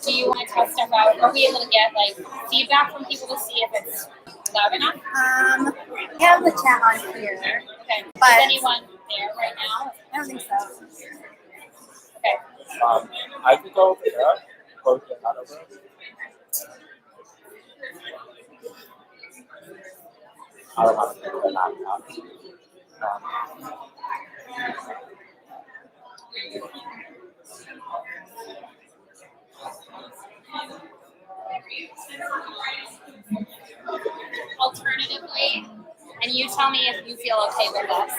Do you want to test stuff out? Are we able to get like feedback from people to see if it's loud enough? We have the chat on here. Okay. But is anyone there right now? I don't think so. Okay. I could go over there. Close your hat over. I don't have to do the laptop. Alternatively, and you tell me if you feel okay with this,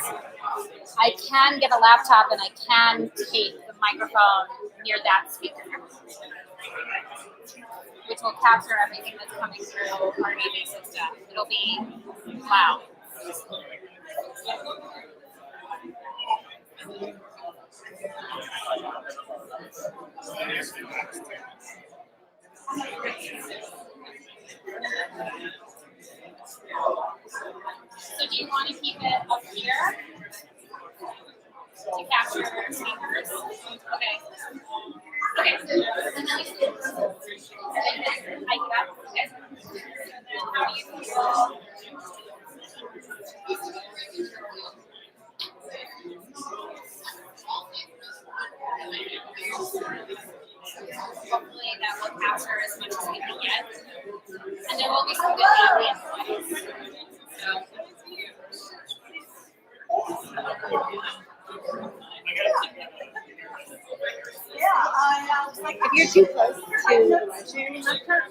I can get a laptop and I can tape the microphone near that speaker, which will capture everything that's coming through our AV system. It'll be loud. So do you want to keep it up here to capture speakers? Okay. Okay. I got okay. So then how do you feel? Hopefully that will capture as much as we can get. And there will be some good ambient noise. So. If you're too close to the live streaming laptop,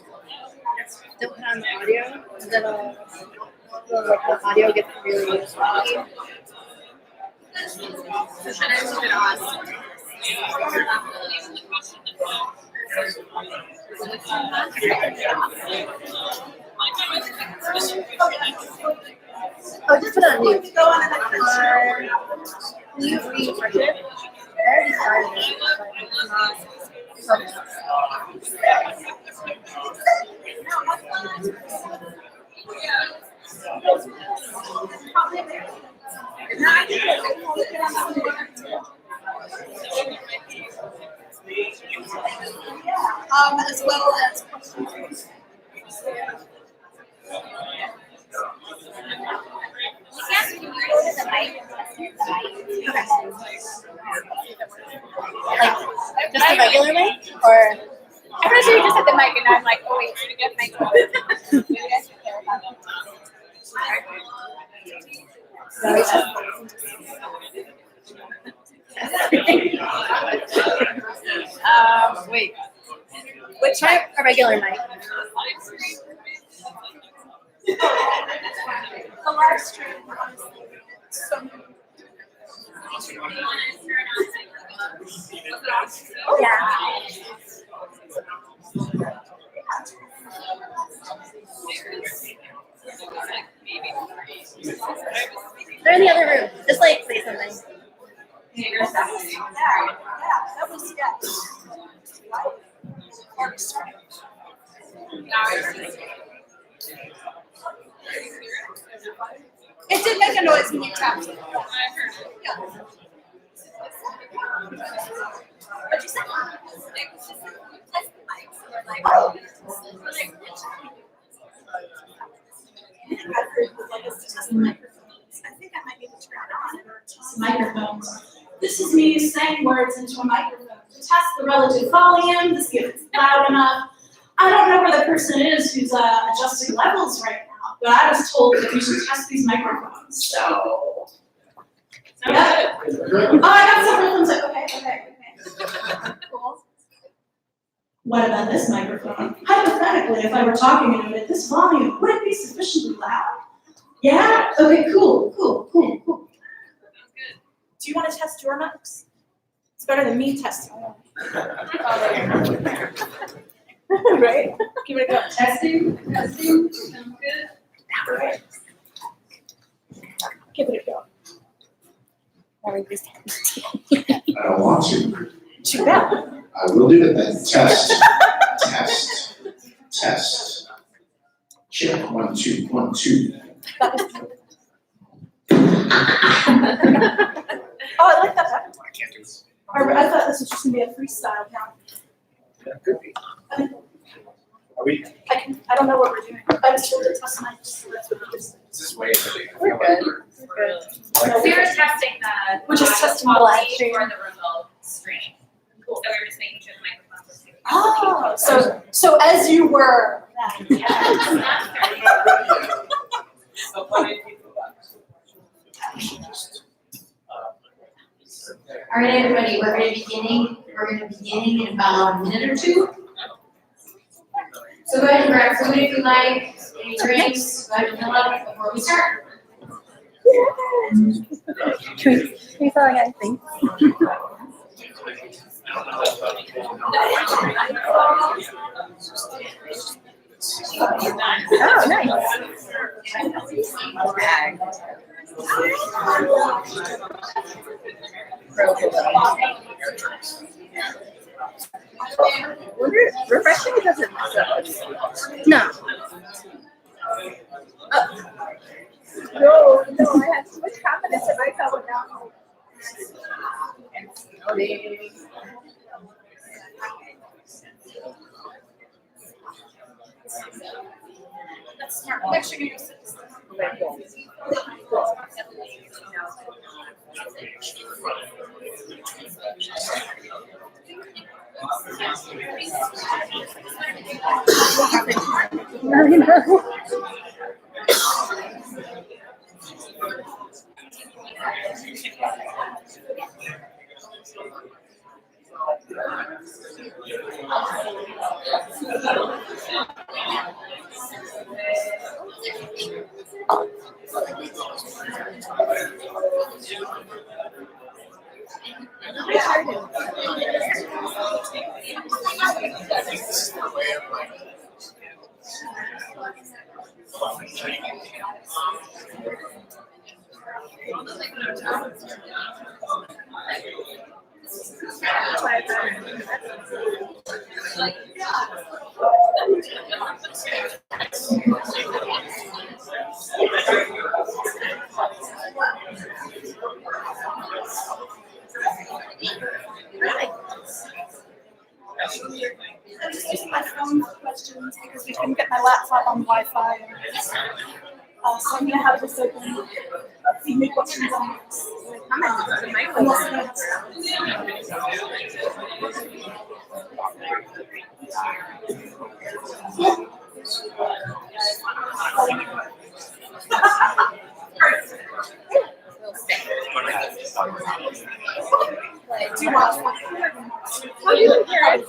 don't put on the audio. The audio gets really foggy. So should I leave it on? Oh, just put it on mute. Can you refresh it? I already started it, but it's not. Okay. As well as questions. Yes, can you go to the mic? Like, just a regular mic? Or? I thought you just had the mic, and I'm like, oh wait, should I get the mic? Maybe I should clarify that. Wait. Which mic? A regular mic. The live stream, honestly. So Yeah. They're in the other room. Just like say something. yeah, that was It did make a noise when you tapped it. Yeah. What'd you say? I think I might need to turn it on. Microphones. This is me saying words into a microphone to test the relative volume, to see if it's loud enough. I don't know where the person is who's adjusting levels right now, but I was told that we should test these microphones. So, yeah. Oh, I got several thumbs up. Okay. Cool. What about this microphone? Hypothetically, if I were talking into it at this volume, would it be sufficiently loud? Yeah? Okay, cool. Do you want to test your mics? It's better than me testing. Right? Give it a go. Testing. Sounds good. All right. Give it a go. I don't want to. Too bad. I will do it then. Test. Check 1 2 1 2. Oh, I like that better. I can't do this. I thought this was just gonna be a freestyle count. Could be. Are we? I don't know what we're doing. I was told to test mics. So that's what it is. Is this way? We're good. We're good. We were testing the. We're just testing the quality live stream. for the remote stream. Cool. So we were just making sure the microphones were safe. Oh, so as you were. All right, everybody, we're gonna begin in about a minute or two. So go ahead and grab food if you like, any drinks, go ahead and fill up before we start. Can we tell a guy thing? Oh, nice. Refreshing doesn't No. No, I had too much confidence in myself now. That's smart. Make sure you use it. I just used my phone for questions because we couldn't get my laptop on Wi-Fi. So I'm gonna have this open. If you make questions on this. Do you watch one? How do you hear it?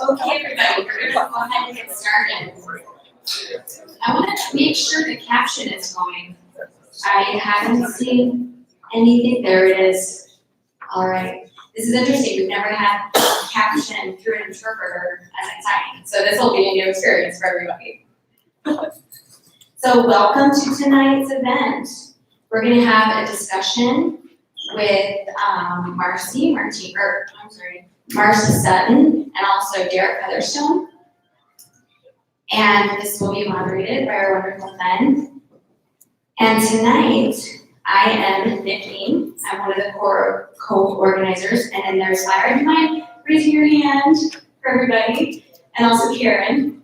Okay, everybody, we're gonna go ahead and get started. I want to make sure the caption is going. I haven't seen anything. There it is. All right. This is interesting. We've never had caption through an interpreter as exciting. So this will be a new experience for everybody. So welcome to tonight's event. We're going to have a discussion with Marcy Sutton and also Derek Featherstone. And this will be moderated by our wonderful Fen. And tonight, I am Nikki. I'm one of the core co-organizers, and then there's Lyra. Do you mind raising your hand for everybody? And also Karen.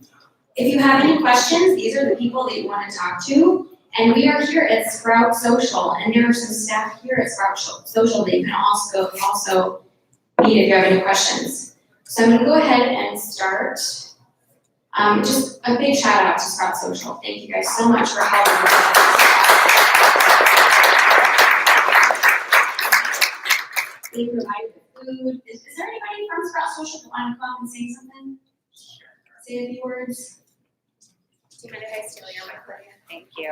If you have any questions, these are the people that you want to talk to. And we are here at Sprout Social, and there are some staff here at Sprout Social that you can also meet if you have any questions. So I'm going to go ahead and start. Just a big shout out to Sprout Social. Thank you guys so much for helping us. They provided the food. Is there anybody from Sprout Social that want to come and say something? Say a few words. Do you mind if I steal your microphone? Thank you.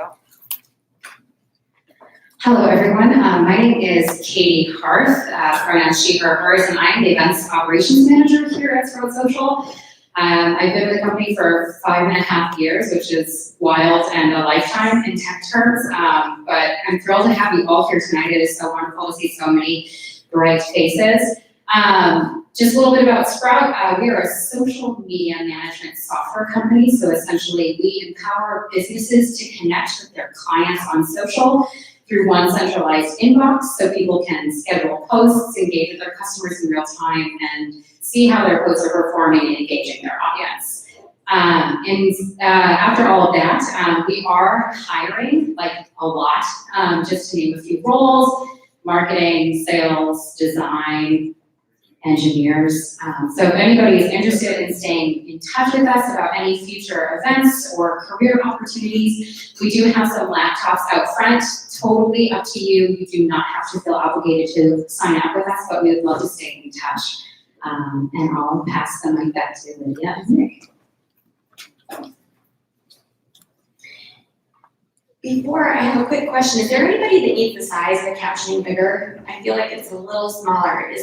Hello, everyone. My name is Katie Harth, pronouns she, her, hers, and I am the Events Operations Manager here at Sprout Social. I've been with the company for 5.5 years, which is wild and a lifetime in tech terms, but I'm thrilled to have you all here tonight. It is so wonderful to see so many bright faces. Just a little bit about Sprout. We are a social media management software company. So essentially we empower businesses to connect with their clients on social through one centralized inbox so people can schedule posts, engage with their customers in real time, and see how their posts are performing and engaging their audience. After all of that, we are hiring like a lot, just to name a few roles: marketing, sales, design, engineers. So if anybody is interested in staying in touch with us about any future events or career opportunities, we do have some laptops out front, totally up to you. You do not have to feel obligated to sign up with us, but we would love to stay in touch. And I'll pass the mic back to Lydia and Nick. Before, I have a quick question. Is there anybody that needs the size of the captioning bigger? I feel like it's a little smaller. Would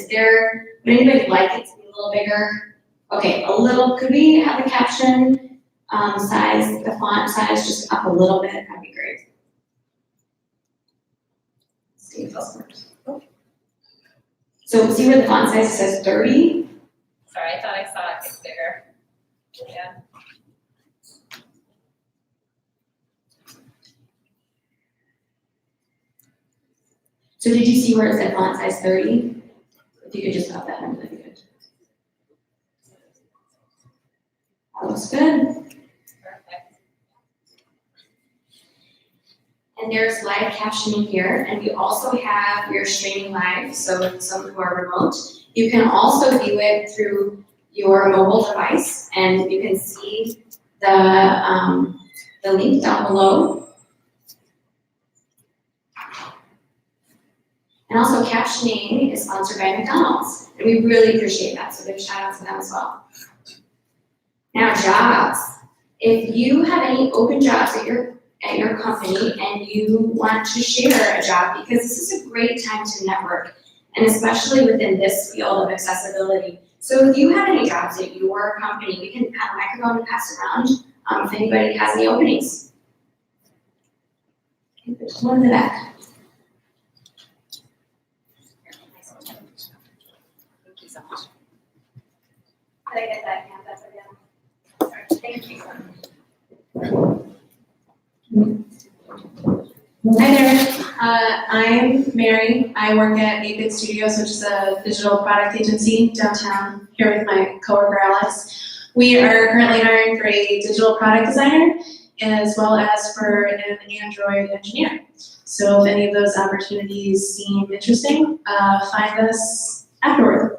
anybody like it to be a little bigger? Okay, a little, could we have the caption size, the font size just up a little bit? That'd be great. See if this works. So see where the font size says 30? Sorry, I thought I saw it get bigger. Yeah. So did you see where it said font size 30? If you could just pop that in, that'd be good. That looks good. Perfect. And there's live captioning here, and we also have your streaming live, so some who are remote. You can also view it through your mobile device, and you can see the link down below. And also captioning is sponsored by McDonald's, and we really appreciate that, so big shout out to them as well. Now jobs. If you have any open jobs at your company and you want to share a job, because this is a great time to network, and especially within this field of accessibility. So if you have any jobs at your company, we can have a microphone and pass around if anybody has any openings. Okay, there's one in the back. Thank you so much. Could I get that hand up again? Sorry, thank you. Hi there, I'm Mary. I work at 8-Bit Studios, which is a digital product agency downtown, here with my coworker Alex. We are currently hiring for a digital product designer as well as for an Android engineer. So if any of those opportunities seem interesting, find us afterward.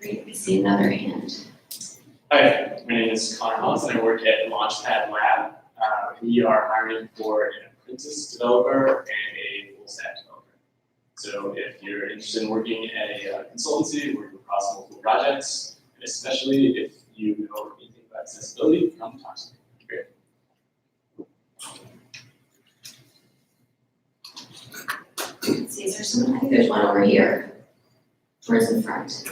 Great, we see another hand. Hi, my name is Connor Hollis and I work at Launchpad Lab. We are hiring for an apprentice developer and a full stack developer. So if you're interested in working at a consultancy, working across multiple projects, and especially if you know anything about accessibility, come talk to me. Great. Let's see, is there someone? I think there's one over here, towards the front.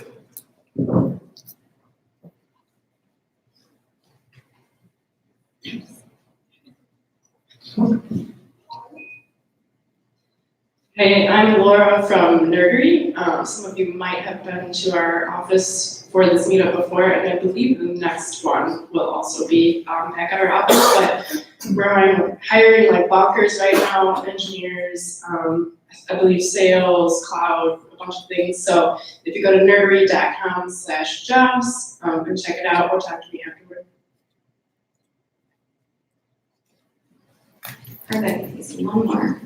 Hey, I'm Laura from Nerdery. Some of you might have been to our office for this meetup before, and I believe the next one will also be back at our office, but we're hiring like bonkers right now, engineers, I believe sales, cloud, a bunch of things. So if you go to nerdery.com/jobs and check it out, or talk to me afterward. Perfect, I see one more.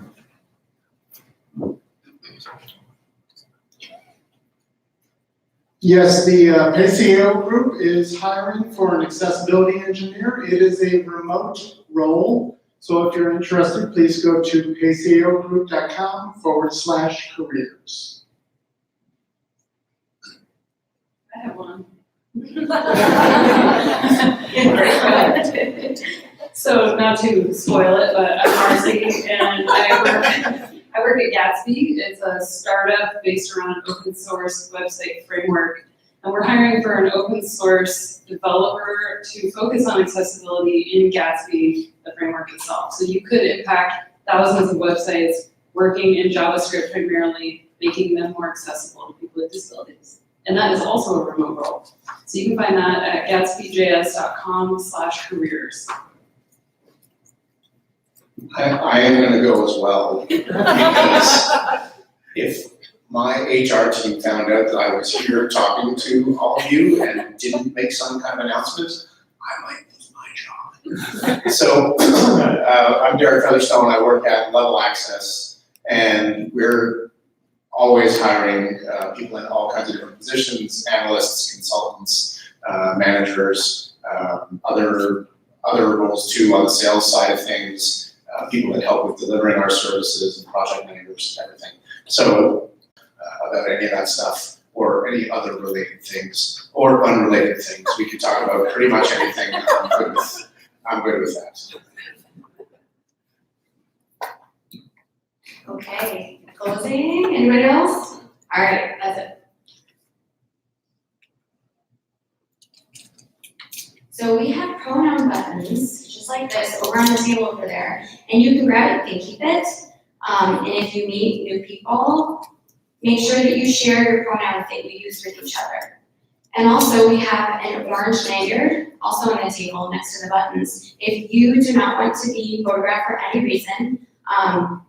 Yes, the PCO group is hiring for an accessibility engineer. It is a remote role. So if you're interested, please go to pacogroup.com/careers. I have one. So not to spoil it, but I'm Marcy and I work at Gatsby. It's a startup based around an open source website framework. And we're hiring for an open source developer to focus on accessibility in Gatsby, the framework itself. So you could impact thousands of websites working in JavaScript primarily, making them more accessible to people with disabilities. And that is also a remote role. So you can find that at gatsbyjs.com/careers. I am gonna go as well, because if my HR team found out that I was here talking to all of you and didn't make some kind of announcement, I might lose my job. So, I'm Derek Featherstone, I work at Level Access, and we're always hiring people in all kinds of different positions, analysts, consultants, managers, other roles too on the sales side of things, people that help with delivering our services and project managers and everything. So about any of that stuff or any other related things or unrelated things, we could talk about pretty much anything. I'm good with that. Okay, closing, anybody else? All right, that's it. So we have pronoun buttons, just like this, over on the table over there, and you can grab it and keep it. And if you meet new people, make sure that you share your pronouns that you use with each other. And also we have an orange lanyard, also on the table next to the buttons. If you do not want to be photographed for any reason,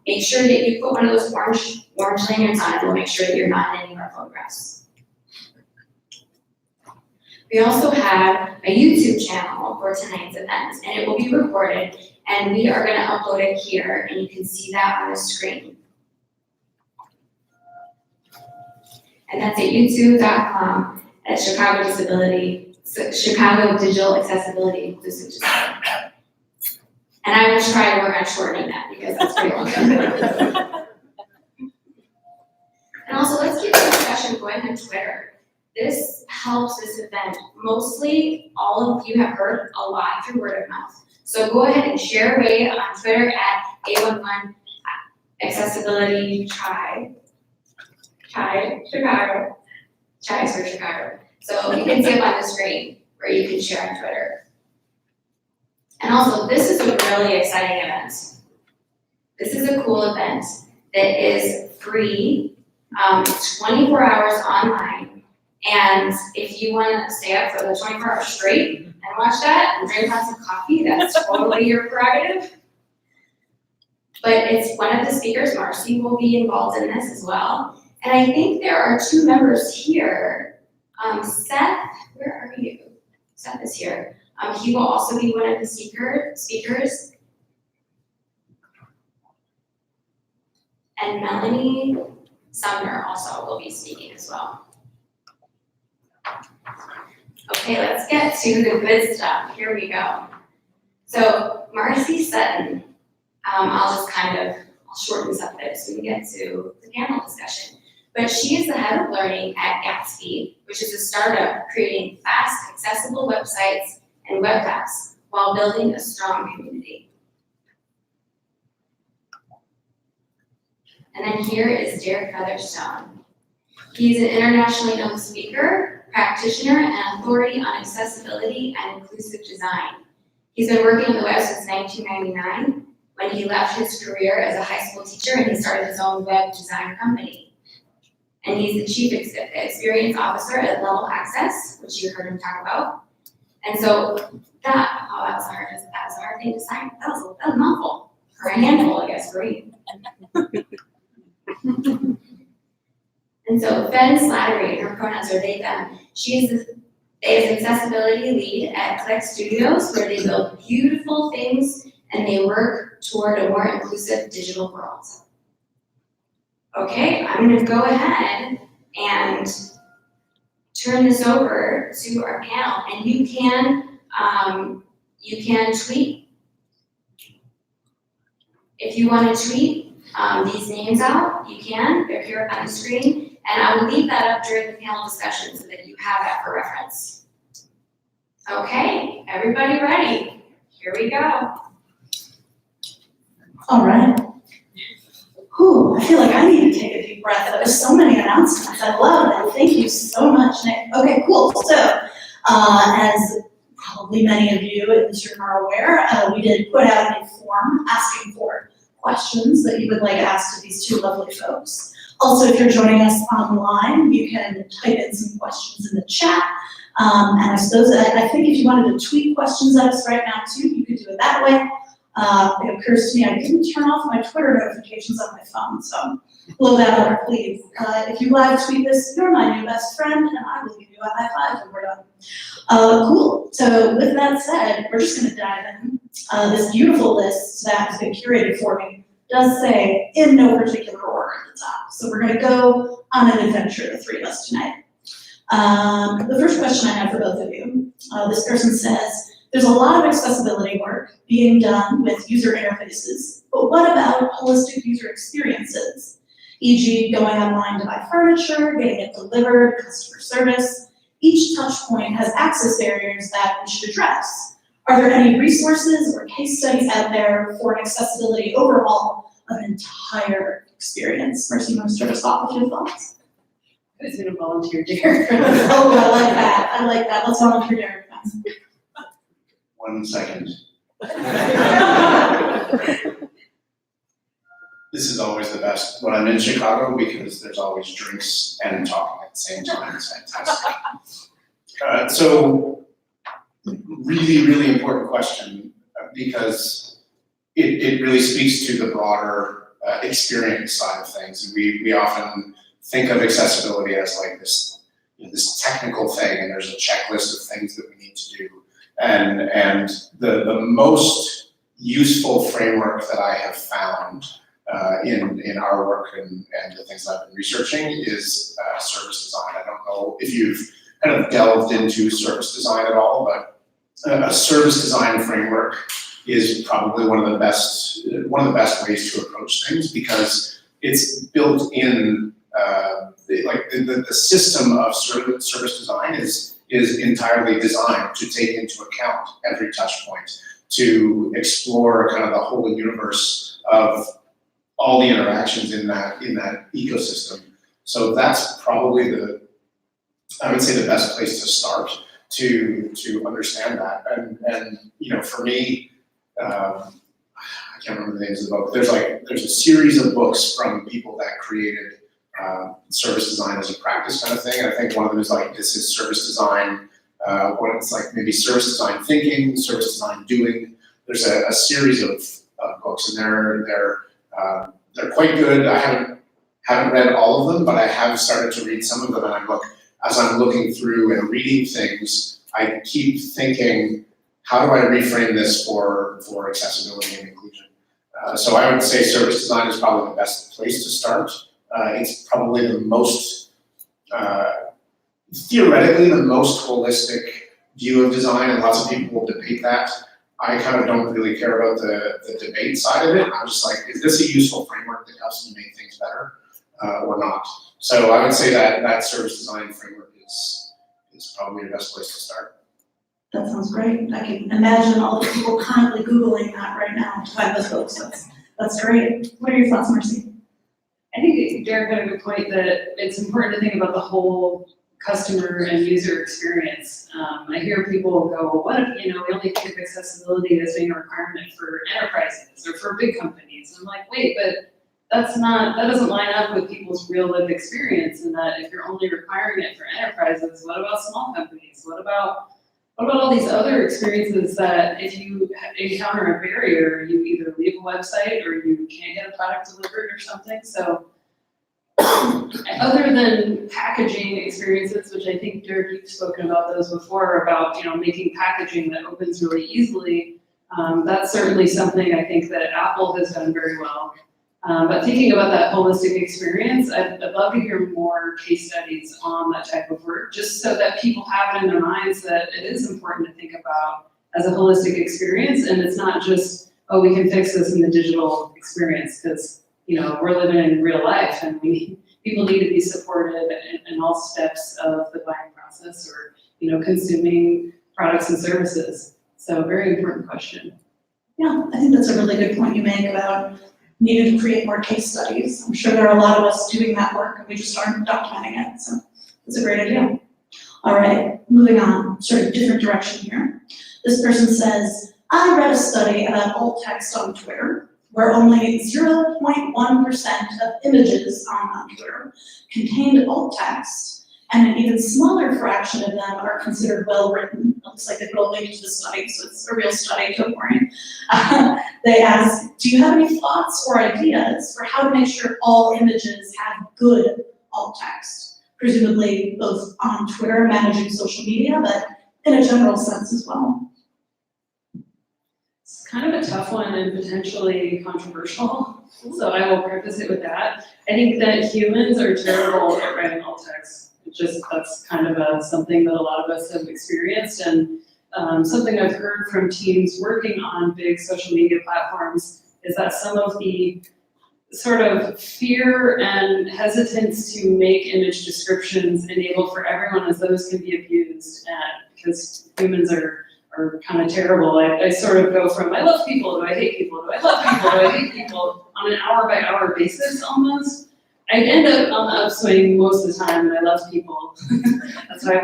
make sure that you put one of those orange lanyards on, and we'll make sure that you're not in any of our photographs. We also have a YouTube channel for tonight's event, and it will be recorded, and we are gonna upload it here, and you can see that on the screen. And that's at youtube.com at Chicago Digital Accessibility Inclusive Design. And I will try to work on shortening that because that's pretty long. And also, let's keep the discussion going on Twitter. This helps this event. Mostly, all of you have heard a lot through word of mouth. So go ahead and share away on Twitter at A11 Accessibility Tribe Chicago. Chives for Chicago. So you can see up on the screen where you can share on Twitter. And also, this is a really exciting event. This is a cool event that is free, 24 hours online. And if you want to stay up for the 24 hours straight and watch that and drink lots of coffee, that's totally your prerogative. But it's one of the speakers, Marcy, will be involved in this as well. And I think there are two members here. Seth, where are you? Seth is here. He will also be one of the speakers. And Melanie Sumner also will be speaking as well. Okay, let's get to the good stuff. Here we go. So Marcy Sutton, I'll shorten this up a bit so we can get to the panel discussion. But she is the head of learning at Gatsby, which is a startup creating fast, accessible websites and web apps while building a strong community. And then here is Derek Featherstone. He's an internationally known speaker, practitioner, and authority on accessibility and inclusive design. He's been working on the web since 1999, when he left his career as a high school teacher and he started his own web design company. And he's the chief experience officer at Level Access, which you heard him talk about. And so that was a hard thing to sign. That was a mouthful, or a handful, I guess, for you. And so Fen Slattery, her pronouns are they, them. She is the accessibility lead at Click Studios, where they build beautiful things and they work toward a more inclusive digital world. Okay, I'm gonna go ahead and turn this over to our panel, and you can tweet. If you want to tweet these names out, you can. They're here up on the screen, and I will leave that up during the panel discussion so that you have that for reference. Okay, everybody ready? Here we go. All right. Whew, I feel like I need to take a deep breath. There was so many announcements. I love that. Thank you so much, Nick. Okay, cool. So, as probably many of you in this room are aware, we did put out a form asking for questions that you would like asked of these two lovely folks. Also, if you're joining us online, you can type in some questions in the chat. And I suppose, I think if you wanted to tweet questions at us right now too, you could do it that way. It occurs to me I didn't turn off my Twitter notifications on my phone, so blow that over, please. If you live tweet this, you're my new best friend, and I will give you a high five when we're done. Cool. So with that said, we're just gonna dive in. This beautiful list that has been curated for me does say in no particular order at the top. So we're gonna go on an adventure, the three of us tonight. The first question I have for both of you, this person says, there's a lot of accessibility work being done with user interfaces, but what about holistic user experiences? E.g. going online to buy furniture, getting it delivered, customer service. Each touch point has access barriers that we should address. Are there any resources or case studies out there for an accessibility overhaul of an entire experience? Marcy, you want to start us off with your thoughts? Who's gonna volunteer, Derek? Oh, I like that. I like that. Let's volunteer Derek. 1 second. This is always the best when I'm in Chicago because there's always drinks and talking at the same time. It's fantastic. So really, really important question because it really speaks to the broader experience side of things. And we often think of accessibility as like this, this technical thing, and there's a checklist of things that we need to do. And the most useful framework that I have found in our work and the things I've been researching is service design. I don't know if you've kind of delved into service design at all, but a service design framework is probably one of the best ways to approach things because it's built in. The system of service design is entirely designed to take into account every touch point, to explore kind of the whole universe of all the interactions in that ecosystem. So that's probably I would say the best place to start to understand that. And for me, I can't remember the names of the book. There's a series of books from people that created service design as a practice kind of thing. I think one of them is like, this is service design, what it's like maybe service design thinking, service design doing. There's a series of books and they're quite good. I haven't read all of them, but I have started to read some of them, and as I'm looking through and reading things, I keep thinking, how do I reframe this for accessibility and inclusion? So I would say service design is probably the best place to start. It's probably the most, theoretically, the most holistic view of design, and lots of people will debate that. I kind of don't really care about the debate side of it. I'm just like, is this a useful framework that helps me make things better or not? So I would say that service design framework is probably the best place to start. That sounds great. I can imagine all the people currently Googling that right now to find those books. That's great. What are your thoughts, Marcy? I think Derek had a good point that it's important to think about the whole customer and user experience. I hear people go, well, what if, we only think of accessibility as being a requirement for enterprises or for big companies? And I'm like, wait, but that doesn't line up with people's real lived experience, and that if you're only requiring it for enterprises, what about small companies? What about all these other experiences that if you encounter a barrier, you either leave a website or you can't get a product delivered or something? So other than packaging experiences, which I think, Derek, you've spoken about those before, about making packaging that opens really easily, that's certainly something I think that Apple has done very well. But thinking about that holistic experience, I'd love to hear more case studies on that type of work, just so that people have it in their minds that it is important to think about as a holistic experience, and it's not just, oh, we can fix this in the digital experience, because we're living in real life, and people need to be supported in all steps of the buying process or consuming products and services. So very important question. Yeah, I think that's a really good point you make about needing to create more case studies. I'm sure there are a lot of us doing that work and we just aren't documenting it, so it's a great idea. All right, moving on, sort of different direction here. This person says, I read a study about alt text on Twitter. where only 0.1% of images on Twitter contained alt text, and an even smaller fraction of them are considered well-written. It looks like they put a link to the study, so it's a real study, don't worry. They asked, do you have any thoughts or ideas for how to make sure all images have good alt text? Presumably both on Twitter, managing social media, but in a general sense as well. It's kind of a tough one and potentially controversial, so I will preface it with that. I think that humans are terrible at writing alt text. That's kind of something that a lot of us have experienced, and something I've heard from teams working on big social media platforms is that some of the sort of fear and hesitance to make image descriptions enabled for everyone, as those can be abused, because humans are kind of terrible. I sort of go from I love people, do I hate people, do I love people, do I hate people, on an hour by hour basis almost. I end up on the upswing most of the time, and I love people. That's why I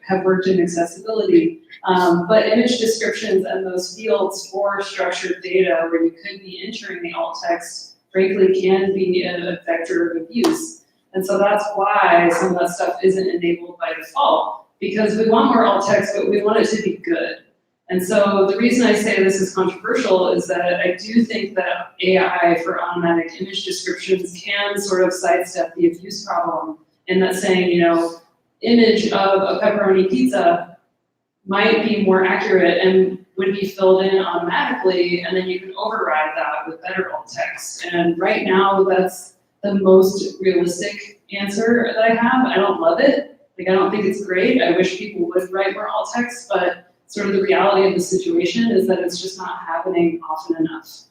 have worked in accessibility. But image descriptions and those fields for structured data where you could be entering the alt text, frankly, can be a vector of abuse. And so that's why some of that stuff isn't enabled by default, because we want more alt text, but we want it to be good. And so the reason I say this is controversial is that I do think that AI for automatic image descriptions can sort of sidestep the abuse problem, in that saying, image of a pepperoni pizza might be more accurate and would be filled in automatically, and then you can override that with better alt text. And right now, that's the most realistic answer that I have. I don't love it. I don't think it's great. I wish people would write more alt text, but sort of the reality of the situation is that it's just not happening often enough.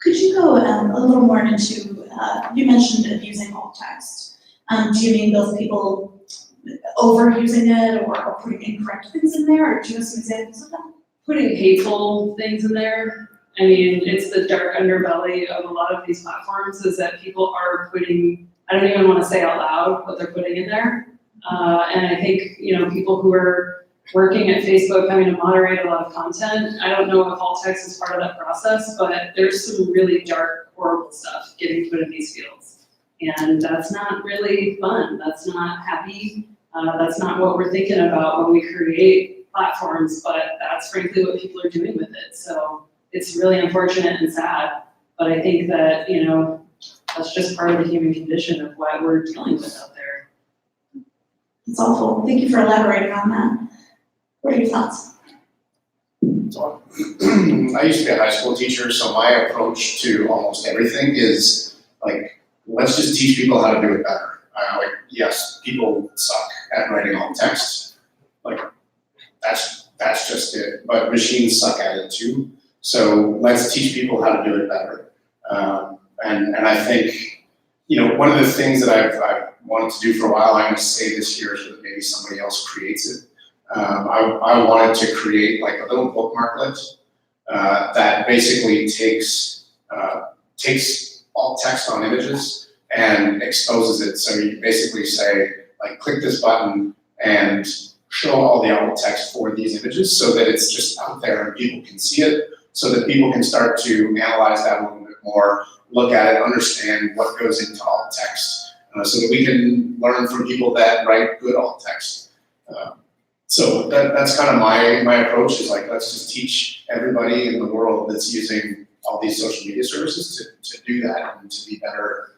Could you go a little more into, you mentioned abusing alt text. Do you mean both people overusing it or putting incorrect things in there, or do you have some examples of that? Putting hateful things in there. I mean, it's the dark underbelly of a lot of these platforms, is that people are putting, I don't even want to say out loud what they're putting in there. And I think, people who are working at Facebook having to moderate a lot of content, I don't know if alt text is part of that process, but there's some really dark, horrible stuff getting put in these fields. And that's not really fun. That's not happy. That's not what we're thinking about when we create platforms, but that's frankly what people are doing with it. So it's really unfortunate and sad, but I think that, that's just part of the human condition of what we're dealing with out there. It's awful. Thank you for elaborating on that. What are your thoughts? So, I used to be a high school teacher, so my approach to almost everything is let's just teach people how to do it better. Yes, people suck at writing alt text. That's just it. But machines suck at it too. So let's teach people how to do it better. And I think, one of the things that I've wanted to do for a while, I'm going to say this here so that maybe somebody else creates it. I wanted to create a little bookmarklet that basically takes alt text on images and exposes it. So you basically say, click this button and show all the alt text for these images so that it's just out there and people can see it, so that people can start to analyze that a little bit more, look at it, understand what goes into alt text, so that we can learn from people that write good alt text. So that's kind of my approach, is let's just teach everybody in the world that's using all these social media services to do that and to be better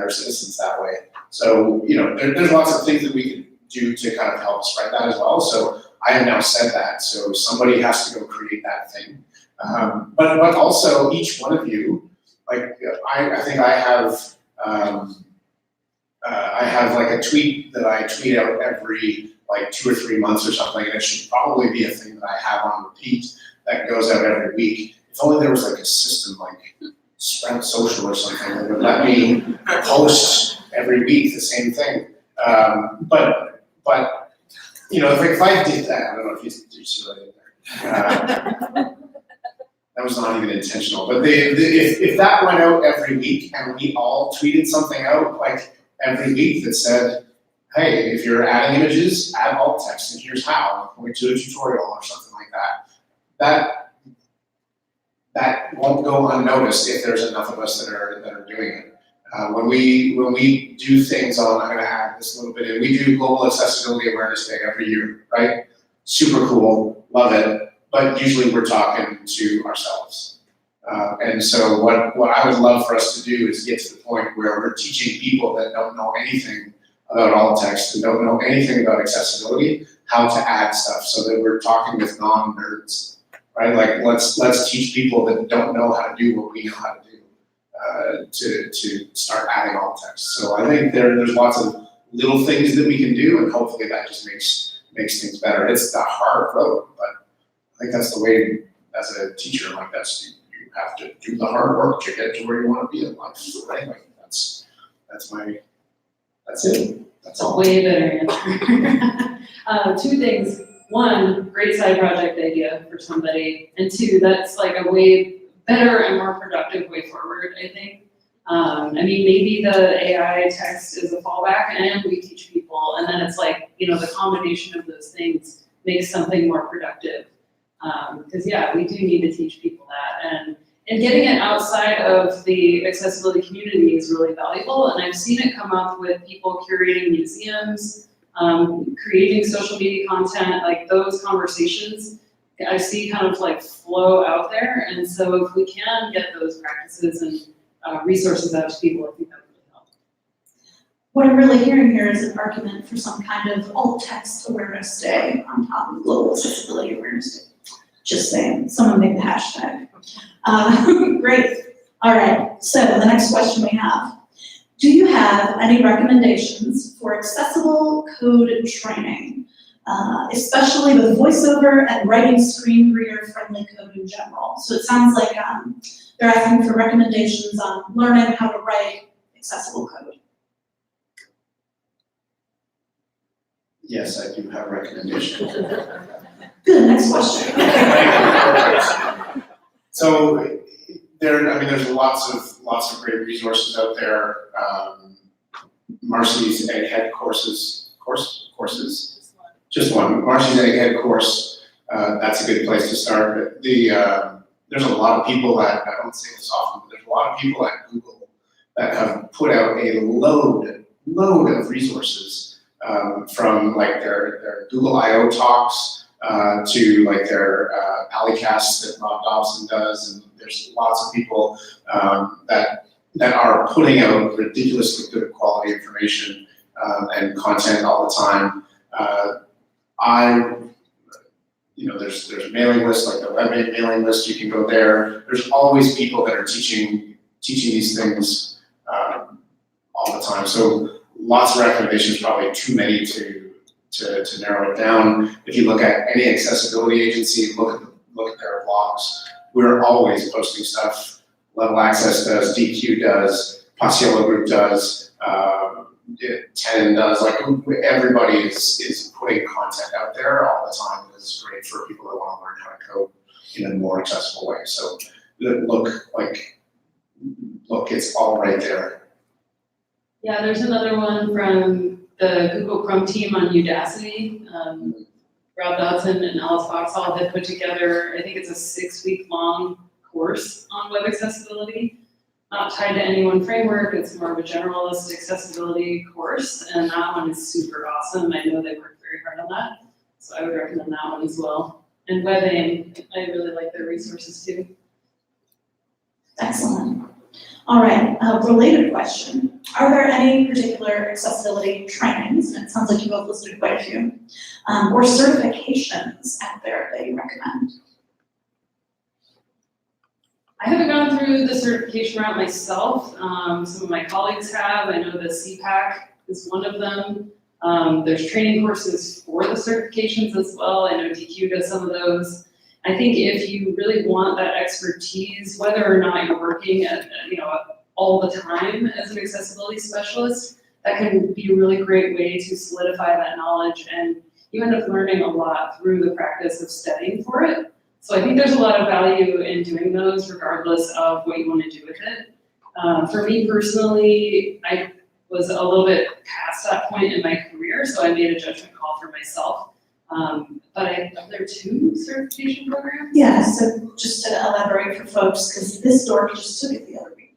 citizens that way. So, there's lots of things that we can do to kind of help spread that as well. So I have now said that, so somebody has to go create that thing. But also each one of you, I think I have a tweet that I tweet out every 2 or 3 months or something, and it should probably be a thing that I have on repeat that goes out every week. If only there was a system Sprout Social or something that would let me post every week the same thing. But if I did that, I don't know if you see what I did there. That was not even intentional. But if that went out every week and we all tweeted something out every week that said, hey, if you're adding images, add alt text, and here's how, point to a tutorial or something like that. that won't go unnoticed if there's enough of us that are doing it. When we do things on, I'm gonna add this a little bit in, we do Global Accessibility Awareness Day every year, right? Super cool, love it, but usually we're talking to ourselves. And so what I would love for us to do is get to the point where we're teaching people that don't know anything about alt text and don't know anything about accessibility, how to add stuff, so that we're talking with non-nerds, right? Like let's teach people that don't know how to do what we know how to do. To start adding alt text. So I think there's lots of little things that we can do, and hopefully that just makes things better. It's the hard road, but I think that's the way as a teacher, like you have to do the hard work to get to where you want to be in life, right? Like that's it. That's all. Way better answer. Two things. One, great side project idea for somebody, and two, that's like a way better and more productive way forward, I think. I mean, maybe the AI text is a fallback and we teach people, and then it's like, the combination of those things makes something more productive. Because yeah, we do need to teach people that, and getting it outside of the accessibility community is really valuable, and I've seen it come up with people curating museums, creating social media content, like those conversations I see kind of like flow out there, and so if we can get those practices and resources out to people, I think that would really help. What I'm really hearing here is an argument for some kind of alt text awareness day on top of Global Accessibility Awareness Day. Just saying, someone make the hashtag. Great. All right, so the next question we have. Do you have any recommendations for accessible code training, especially with voiceover and writing screen reader friendly code in general? So it sounds like they're asking for recommendations on learning how to write accessible code. Yes, I do have recommendations. Good, next question. So there's lots of great resources out there. Marcy's Egghead courses, just one. Marcy's Egghead course, that's a good place to start. But there's a lot of people I don't say this often, but there's a lot of people at Google that have put out a load of resources, from like their Google I/O talks to like their Alleycasts that Rob Dobson does, and there's lots of people that are putting out ridiculously good quality information and content all the time. There's mailing lists, like the web mailing list, you can go there. There's always people that are teaching these things all the time. So lots of recommendations, probably too many to narrow it down. If you look at any accessibility agency, look at their blogs. We're always posting stuff. Level Access does, DQ does, Paciolo Group does, 10 does. Like everybody is putting content out there all the time. It's great for people that want to learn how to code in a more accessible way. So look, it's all right there. Yeah, there's another one from the Google Chrome team on Udacity. Rob Dodson and Alice Foxhall had put together, I think it's a 6-week-long course on web accessibility, not tied to any one framework. It's more of a generalist accessibility course, and that one is super awesome. I know they worked very hard on that, so I would recommend that one as well. And WebAIM, I really like their resources too. Excellent. All right, related question. Are there any particular accessibility trainings, and it sounds like you both listed quite a few, or certifications out there that you recommend? I haven't gone through the certification route myself. Some of my colleagues have. I know the CPAC is one of them. There's training courses for the certifications as well. I know DQ does some of those. I think if you really want that expertise, whether or not you're working at, all the time as an accessibility specialist, that can be a really great way to solidify that knowledge, and you end up learning a lot through the practice of studying for it. So I think there's a lot of value in doing those regardless of what you want to do with it. For me personally, I was a little bit past that point in my career, so I made a judgment call for myself But are there 2 certification programs? Yeah, so just to elaborate for folks, because this dork just took it the other week.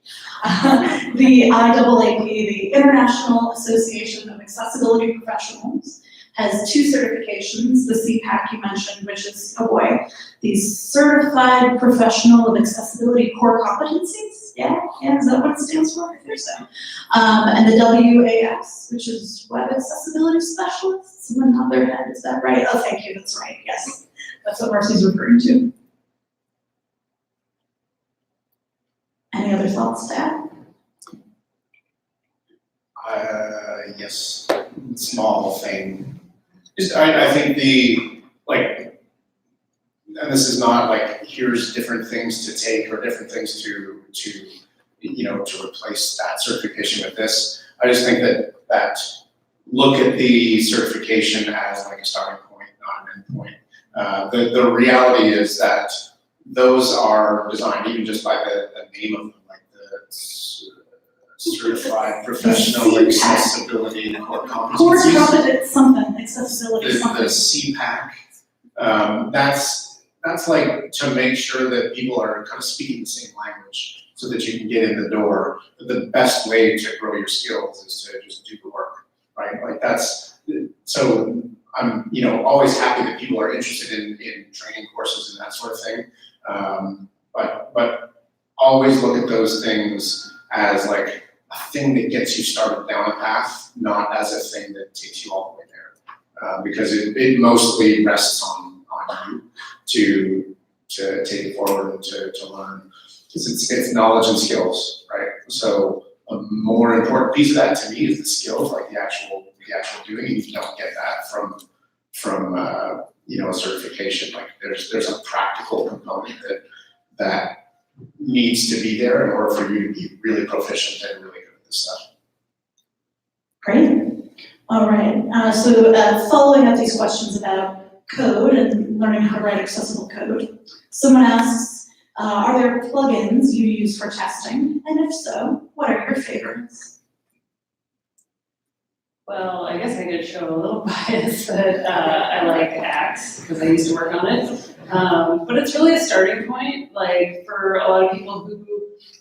The IAAP, the International Association of Accessibility Professionals, has 2 certifications, the CPAC you mentioned, which is, oh boy, the Certified Professional of Accessibility Core Competencies. Yeah, is that what it stands for? I think so. And the WAS, which is Web Accessibility Specialist. Someone nod their head, is that right? Oh, thank you, that's right, yes. That's what Marcy's referring to. Any other thoughts to add? Yes, small thing. Just, I think and this is not like, here's different things to take or different things to replace that certification with this. I just think that look at the certification as like a starting point, not an end point. The reality is that those are designed even just by the name of them, like the Certified Professional Accessibility Core Competencies. Core competence something, accessibility The something. CPAC, that's like to make sure that people are kind of speaking the same language so that you can get in the door. The best way to grow your skills is to just do the work, right? Like so I'm, always happy that people are interested in training courses and that sort of thing. But always look at those things as like a thing that gets you started down a path, not as a thing that takes you all the way there. Because it mostly rests on you to take it forward and to learn. Because it's knowledge and skills, right? So a more important piece of that to me is the skills, like the actual doing. You don't get that from a certification. Like there's a practical component that needs to be there in order for you to be really proficient and really good at this stuff. Great. All right. So following up these questions about code and learning how to write accessible code, someone asks, are there plugins you use for testing? And if so, what are your favorites? Well, I guess I could show a little bias that I like Axe because I used to work on it. But it's really a starting point, like for a lot of people who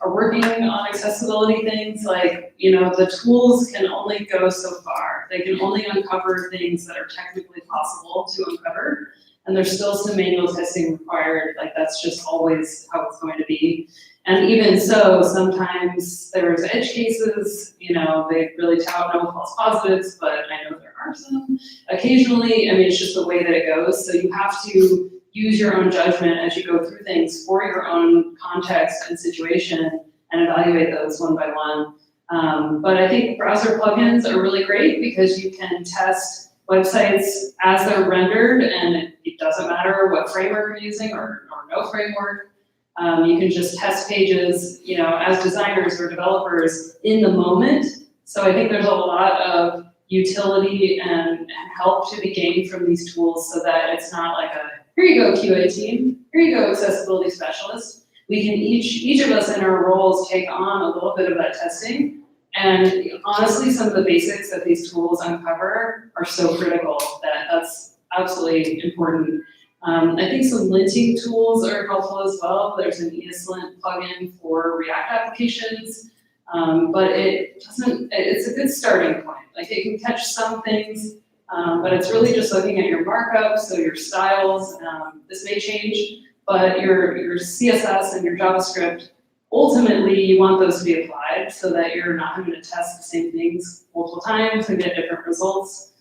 are working on accessibility things, like, the tools can only go so far. They can only uncover things that are technically possible to uncover. And there's still some manual testing required, like that's just always how it's going to be. And even so, sometimes there's edge cases, they really tout no false positives, but I know there are some. Occasionally, it's just the way that it goes. So you have to use your own judgment as you go through things for your own context and situation and evaluate those one by one. But I think browser plugins are really great because you can test websites as they're rendered, and it doesn't matter what framework you're using or no framework. You can just test pages, as designers or developers in the moment. So I think there's a lot of utility and help to be gained from these tools so that it's not like here you go QA team, here you go accessibility specialist. We can each of us in our roles take on a little bit of that testing. And honestly, some of the basics that these tools uncover are so critical that that's absolutely important. I think some linting tools are helpful as well. There's an ESLint plugin for React applications, but it's a good starting point. Like it can catch some things, but it's really just looking at your markup, so your styles. This may change, but your CSS and your JavaScript, ultimately you want those to be applied so that you're not having to test the same things multiple times and get different results.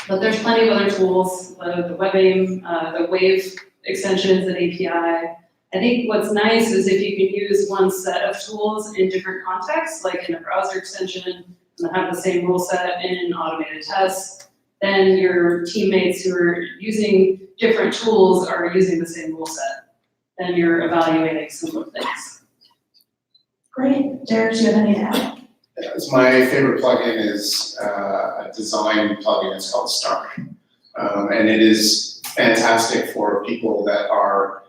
But there's plenty of other tools, the WebAIM, the Wave extensions and API. I think what's nice is if you can use one set of tools in different contexts, like in a browser extension, and have the same rule set in automated tests, then your teammates who are using different tools are using the same rule set. Then you're evaluating similar things. Great. Derek, do you have any to add? Yes, my favorite plugin is a design plugin. It's called Stark, and it is fantastic for people that are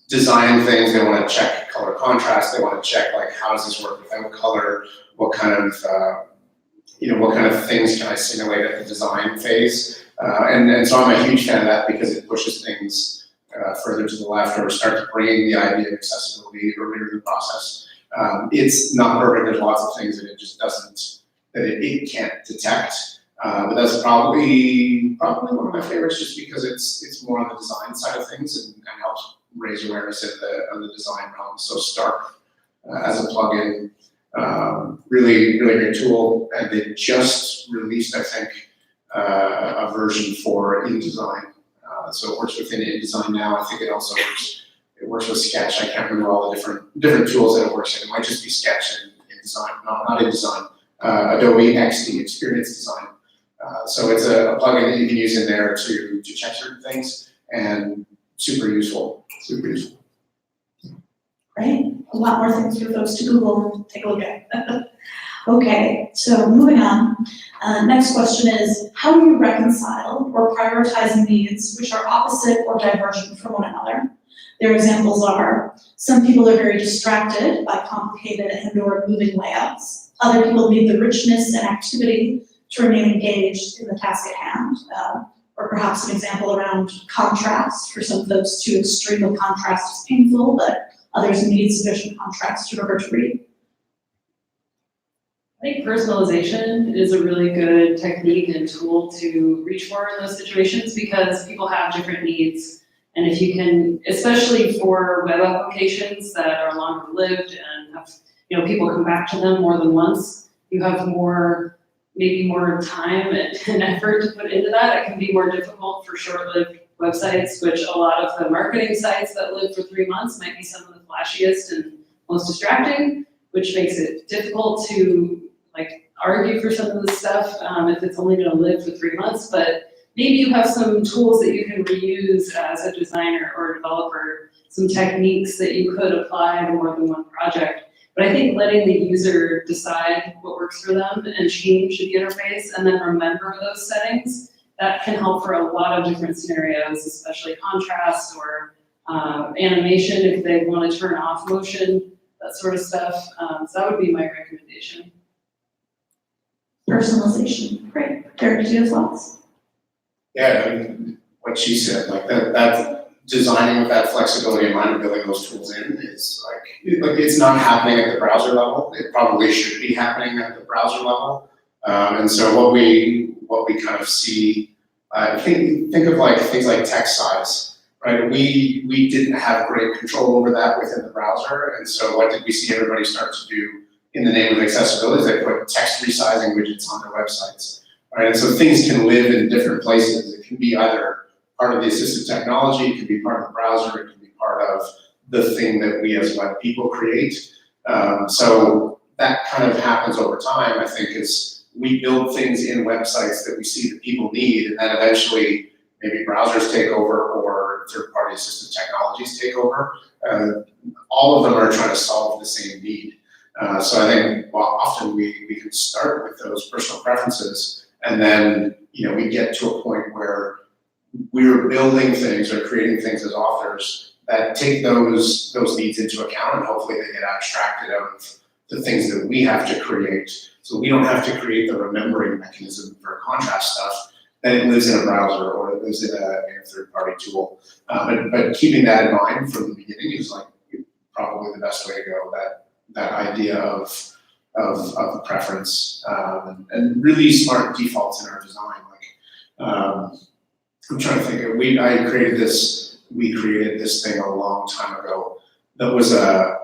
designing things. They want to check color contrast. They want to check like how does this work without color? What kind of what kind of things can I simulate at the design phase? And so I'm a huge fan of that because it pushes things further to the left or start to bring the idea of accessibility earlier in the process. It's not perfect, there's lots of things that it just doesn't, that it can't detect. But that's probably one of my favorites just because it's more on the design side of things and helps raise awareness of the design realm. So Stark as a plugin, really great tool, and they just released, I think, a version for InDesign. So it works within InDesign now. I think it also works with Sketch. I can't remember all the different tools that it works in. It might just be Sketch and InDesign, not InDesign. Adobe XD, Experience Design. So it's a plugin that you can use in there to check certain things, and super useful. Great, a lot more things for folks to Google and take a look at. Okay, so moving on. Next question is, how do you reconcile or prioritize needs which are opposite or divergent from one another? Their examples are, some people are very distracted by complicated and/or moving layouts. Other people need the richness and activity to remain engaged in the task at hand. Or perhaps an example around contrast. For some folks, too extreme of contrast is painful, but others need sufficient contrast in order to read. I think personalization is a really good technique and tool to reach for in those situations because people have different needs. And if you can, especially for web applications that are longer lived and have, people come back to them more than once, you have maybe more time and effort to put into that. It can be more difficult for short-lived websites, which a lot of the marketing sites that live for 3 months might be some of the flashiest and most distracting, which makes it difficult to argue for some of this stuff if it's only gonna live for 3 months. But maybe you have some tools that you can reuse as a designer or a developer, some techniques that you could apply to more than one project. But I think letting the user decide what works for them and change the interface and then remember those settings, that can help for a lot of different scenarios, especially contrast or animation if they want to turn off motion, that sort of stuff. So that would be my recommendation. Personalization, great. Derek, do you have thoughts? Yeah, I mean, what she said, that designing with that flexibility in mind and building those tools in is like it's not happening at the browser level. It probably should be happening at the browser level. And so what we kind of see, think of things like text size, right? We didn't have great control over that within the browser, and so what did we see everybody start to do in the name of accessibility? They put text resizing widgets on their websites, right? And so things can live in different places. It can be either part of the assistive technology, it can be part of the browser, it can be part of the thing that we as web people create. So that kind of happens over time, I think, as we build things in websites that we see that people need, and then eventually maybe browsers take over or third-party assistive technologies take over. All of them are trying to solve the same need. So I think often we can start with those personal preferences, and then we get to a point where we're building things or creating things as authors that take those needs into account, and hopefully they get abstracted out of the things that we have to create. So we don't have to create the remembering mechanism for contrast stuff, that it lives in a browser or it lives in a third-party tool. But keeping that in mind from the beginning is probably the best way to go. That idea of a preference and really smart defaults in our design. I'm trying to think. We created this thing a long time ago that was a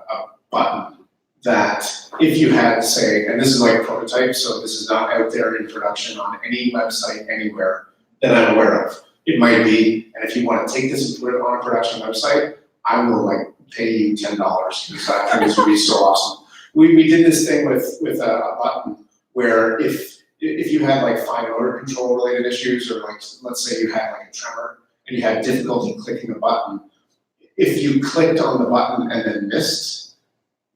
button that if you had, say, and this is like a prototype, so this is not out there in production on any website anywhere that I'm aware of. It might be, and if you want to take this and put it on a production website, I will pay you $10 because I think this would be so awesome. We did this thing with a button where if you had fine motor control related issues, or let's say you had a tremor and you had difficulty clicking a button, if you clicked on the button and then missed,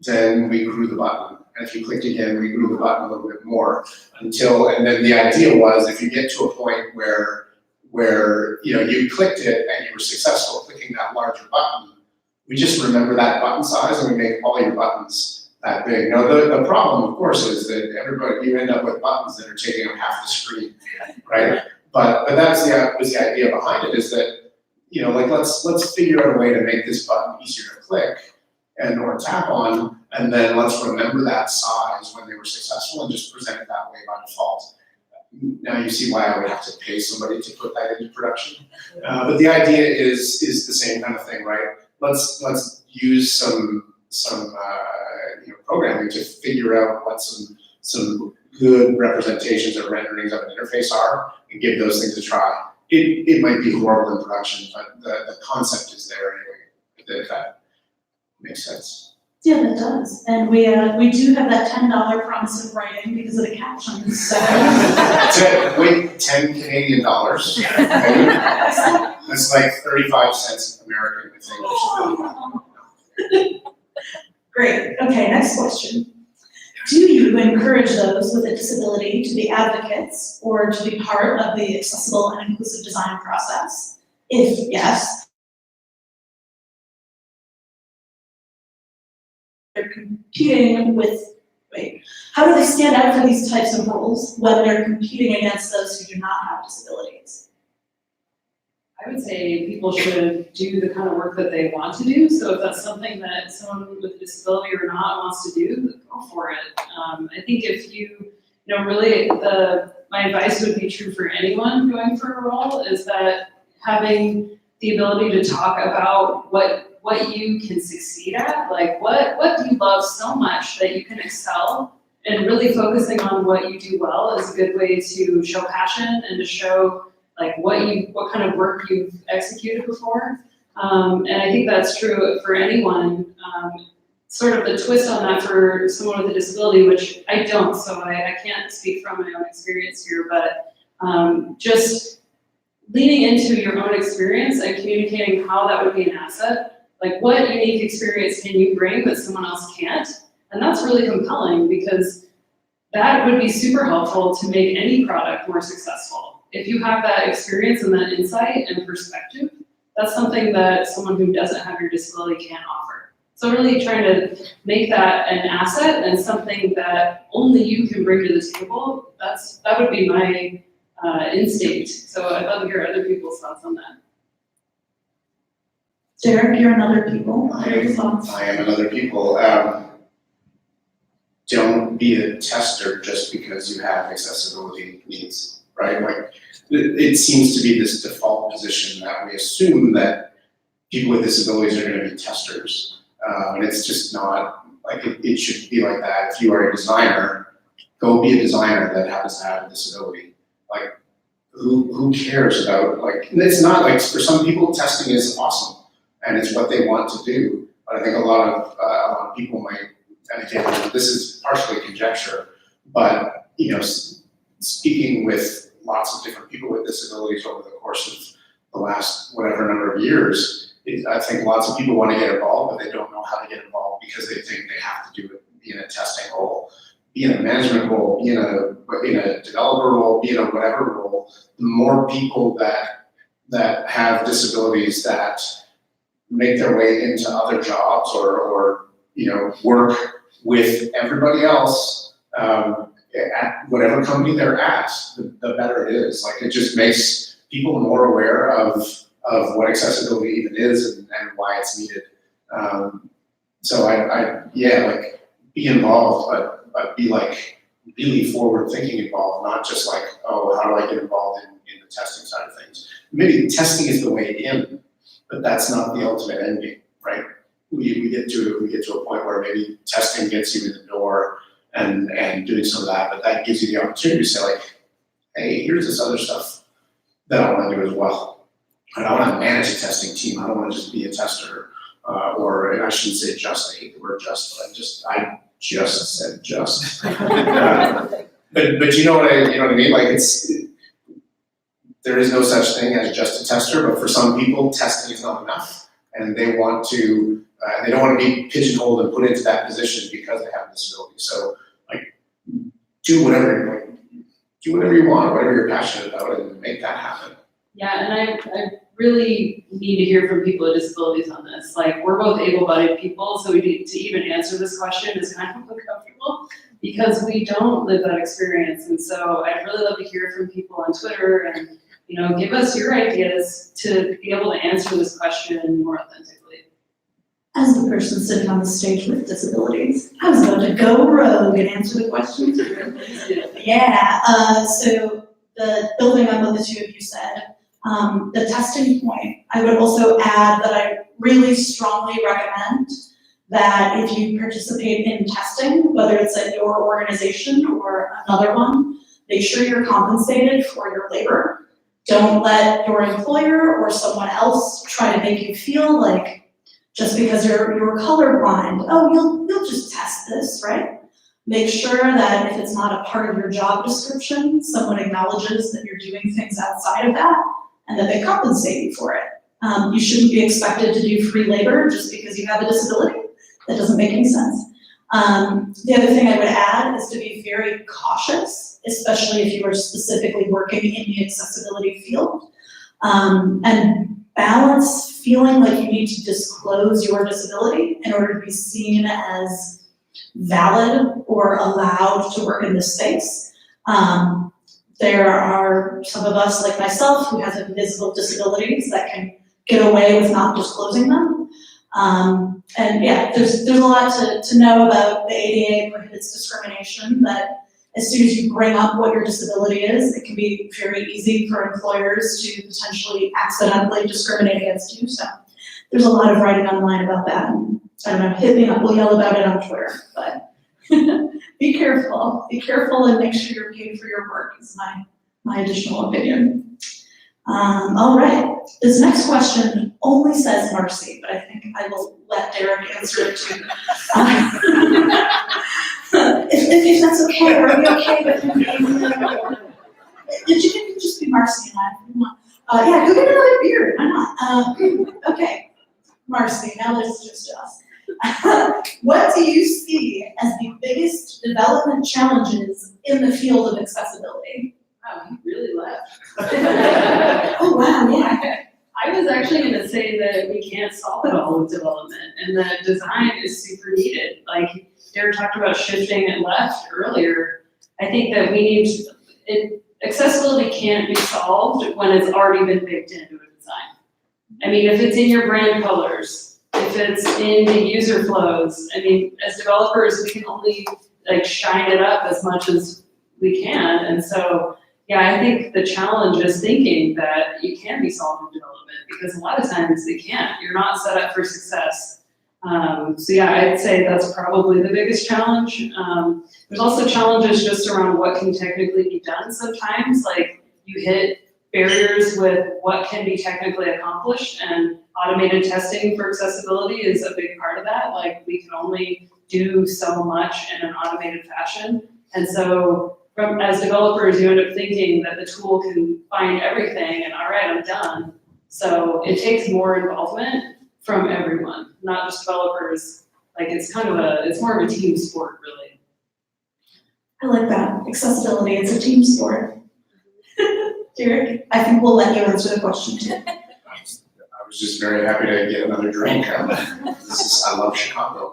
then we grew the button. And if you clicked again, we grew the button a little bit more and then the idea was if you get to a point where you clicked it and you were successful clicking that larger button, we just remember that button size and we make all your buttons that big. No, the problem, of course, is that you end up with buttons that are taking up half the screen, right? But that was the idea behind it, is that, you know, like let's figure out a way to make this button easier to click and or tap on, and then let's remember that size when they were successful and just present it that way by default. Now you see why I would have to pay somebody to put that into production. But the idea is the same kind of thing, right? Let's use some you know, programming to figure out what some good representations or renderings of an interface are, and give those things a try. It might be horrible in production, but the concept is there anyway, if that makes sense. Yeah, that does. And we do have that $10 promise of writing because of the captions. So. 10 Canadian dollars. That's like 35 cents American, I think. Great. Okay, next question. Do you encourage those with a disability to be advocates or to be part of the accessible and inclusive design process? If yes, they're competing with, how do they stand out for these types of roles when they're competing against those who do not have disabilities? I would say people should do the kind of work that they want to do. So if that's something that someone with a disability or not wants to do, go for it. I think if you know, really my advice would be true for anyone going for a role, is that having the ability to talk about what you can succeed at, like what do you love so much that you can excel, and really focusing on what you do well is a good way to show passion and to show like what kind of work you've executed before. And I think that's true for anyone. Sort of the twist on that for someone with a disability, which I don't, so I can't speak from my own experience here, but just leaning into your own experience and communicating how that would be an asset. Like, what unique experience can you bring that someone else can't? And that's really compelling, because that would be super helpful to make any product more successful. If you have that experience and that insight and perspective, that's something that someone who doesn't have your disability can't offer. So really trying to make that an asset and something that only you can bring to the table, that would be my instinct. So I'd love to hear other people's thoughts on that. Derek, you're another people. What are your thoughts? I am another people. Don't be a tester just because you have accessibility needs, right? Like, it seems to be this default position that we assume that people with disabilities are going to be testers. And it's just not, like, it should be like that. If you are a designer, go be a designer that happens to have a disability. Like, who cares about, like, it's not like, for some people, testing is awesome and it's what they want to do. But I think a lot of people might, and again, this is partially conjecture, but, you know, speaking with lots of different people with disabilities over the course of the last whatever number of years, I think lots of people want to get involved, but they don't know how to get involved because they think they have to do it, be in a testing role, be in a management role, be in a developer role, be in a whatever role. The more people that have disabilities that make their way into other jobs or you know, work with everybody else at whatever company they're at, the better it is. Like, it just makes people more aware of what accessibility even is and why it's needed. So yeah, like, be involved, but be like really forward thinking involved, not just like, oh, how do I get involved in the testing side of things? Maybe testing is the way in, but that's not the ultimate end game, right? We get to a point where maybe testing gets you in the door and doing some of that, but that gives you the opportunity to say, like, hey, here's this other stuff that I want to do as well. And I want to manage a testing team. I don't want to just be a tester, or I shouldn't say just. I hate the word just, but I just said just. But you know what I mean? Like, there is no such thing as just a tester, but for some people, testing is not enough, and they want to. They don't want to be pigeonholed and put into that position because they have a disability. So, like, do whatever you want, whatever you're passionate about, and make that happen. Yeah, and I really need to hear from people with disabilities on this. Like, we're both able-bodied people, so we need to even answer this question is kind of uncomfortable because we don't live that experience. And so I'd really love to hear from people on Twitter and, you know, give us your ideas to be able to answer this question more authentically. As the person sitting on the stage with disabilities, I was going to go rogue and answer the question too. Yeah, so building on what the two of you said, the testing point, I would also add that I really strongly recommend that if you participate in testing, whether it's at your organization or another one, make sure you're compensated for your labor. Don't let your employer or someone else try to make you feel like just because you're colorblind, oh, you'll just test this, right? Make sure that if it's not a part of your job description, someone acknowledges that you're doing things outside of that and that they compensate you for it. You shouldn't be expected to do free labor just because you have a disability. That doesn't make any sense. The other thing I would add is to be very cautious, especially if you are specifically working in the accessibility field. And balance feeling like you need to disclose your disability in order to be seen as valid or allowed to work in this space. There are some of us, like myself, who has invisible disabilities that can get away with not disclosing them. And yeah, there's a lot to know about the ADA prohibits discrimination, that as soon as you bring up what your disability is, it can be very easy for employers to potentially accidentally discriminate against you. So there's a lot of writing online about that. And I don't know, hit me up, we'll yell about it on Twitter, but be careful and make sure you're paid for your work is my additional opinion. All right, this next question only says Marcy, but I think I will let Derek answer it too. If that's okay, are we okay with him being you can just be Marcy and I. Yeah, go get another beer, why not? Okay, Marcy, now there's just us. What do you see as the biggest development challenges in the field of accessibility? Wow, you really left. Oh, wow, yeah. I was actually going to say that we can't solve it all with development, and that design is super needed. Like Derek talked about shifting it left earlier. I think that we need accessibility can't be solved when it's already been baked into a design. I mean, if it's in your brand colors, if it's in the user flows, I mean, as developers, we can only like shine it up as much as we can, and so. Yeah, I think the challenge is thinking that it can be solved in development, because a lot of times it can't. You're not set up for success. So yeah, I'd say that's probably the biggest challenge. There's also challenges just around what can technically be done sometimes. Like you hit barriers with what can be technically accomplished, and automated testing for accessibility is a big part of that. Like we can only do so much in an automated fashion. And so as developers, you end up thinking that the tool can find everything and all right, I'm done. So it takes more involvement from everyone, not just developers. Like it's more of a team sport, really. I like that. Accessibility, it's a team sport. Derek, I think we'll let you answer the question too. I was just very happy to get another drink. I love Chicago.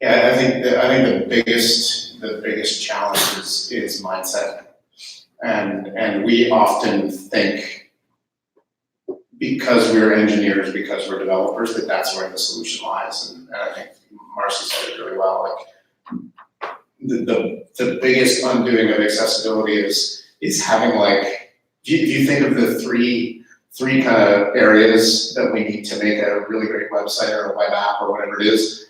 Yeah, I think the biggest challenge is mindset, and we often think because we're engineers, because we're developers, that's where the solution lies, and I think Marcy said it really well. Like the biggest undoing of accessibility is having like if you think of the three kind of areas that we need to make a really great website or a web app or whatever it is.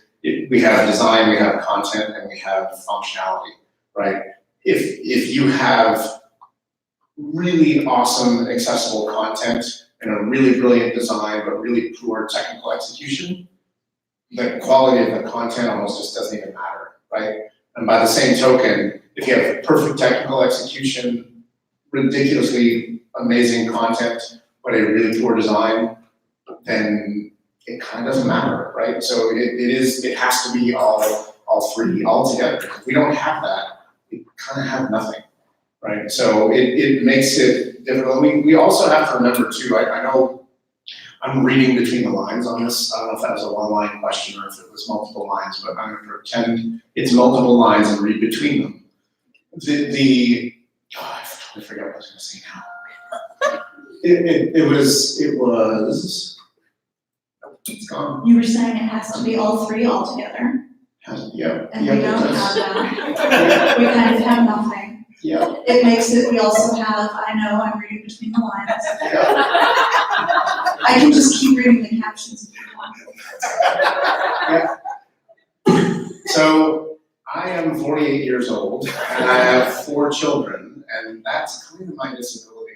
We have design, we have content, and we have functionality, right? If you have really awesome accessible content and a really brilliant design, but really poor technical execution, the quality of the content almost just doesn't even matter, right? And by the same token, if you have perfect technical execution, ridiculously amazing content, but a really poor design, then it kind of doesn't matter, right? So it has to be all three all together. If we don't have that, we kind of have nothing, right? So it makes it difficult. We also have to remember too, I know I'm reading between the lines on this. I don't know if that was a one-line question or if it was multiple lines, but I'm gonna pretend it's multiple lines and read between them. I totally forgot what I was gonna say now. It was, it's gone. You were saying it has to be all three altogether, Yeah. and yeah, we it don't does. have that. We kind of have nothing. Yeah. It makes it, we also have, I know, I'm reading between the lines. I can just keep reading the captions if you want. So I am 48 years old and I have 4 children, and that's kind of my disability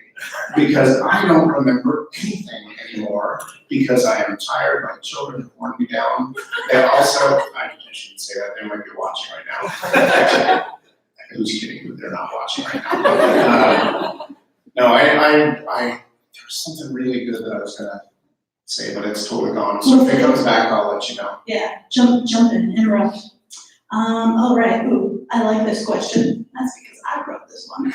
because I don't remember anything anymore because I am tired. My children have worn me down. They also, I shouldn't say that, they might be watching right now. Who's kidding? They're not watching right now. No, there was something really good that I was gonna say, but it's totally gone. So if it comes back, I'll let you know. Yeah, jump in, interrupt. All right, ooh, I like this question. That's because I wrote this one.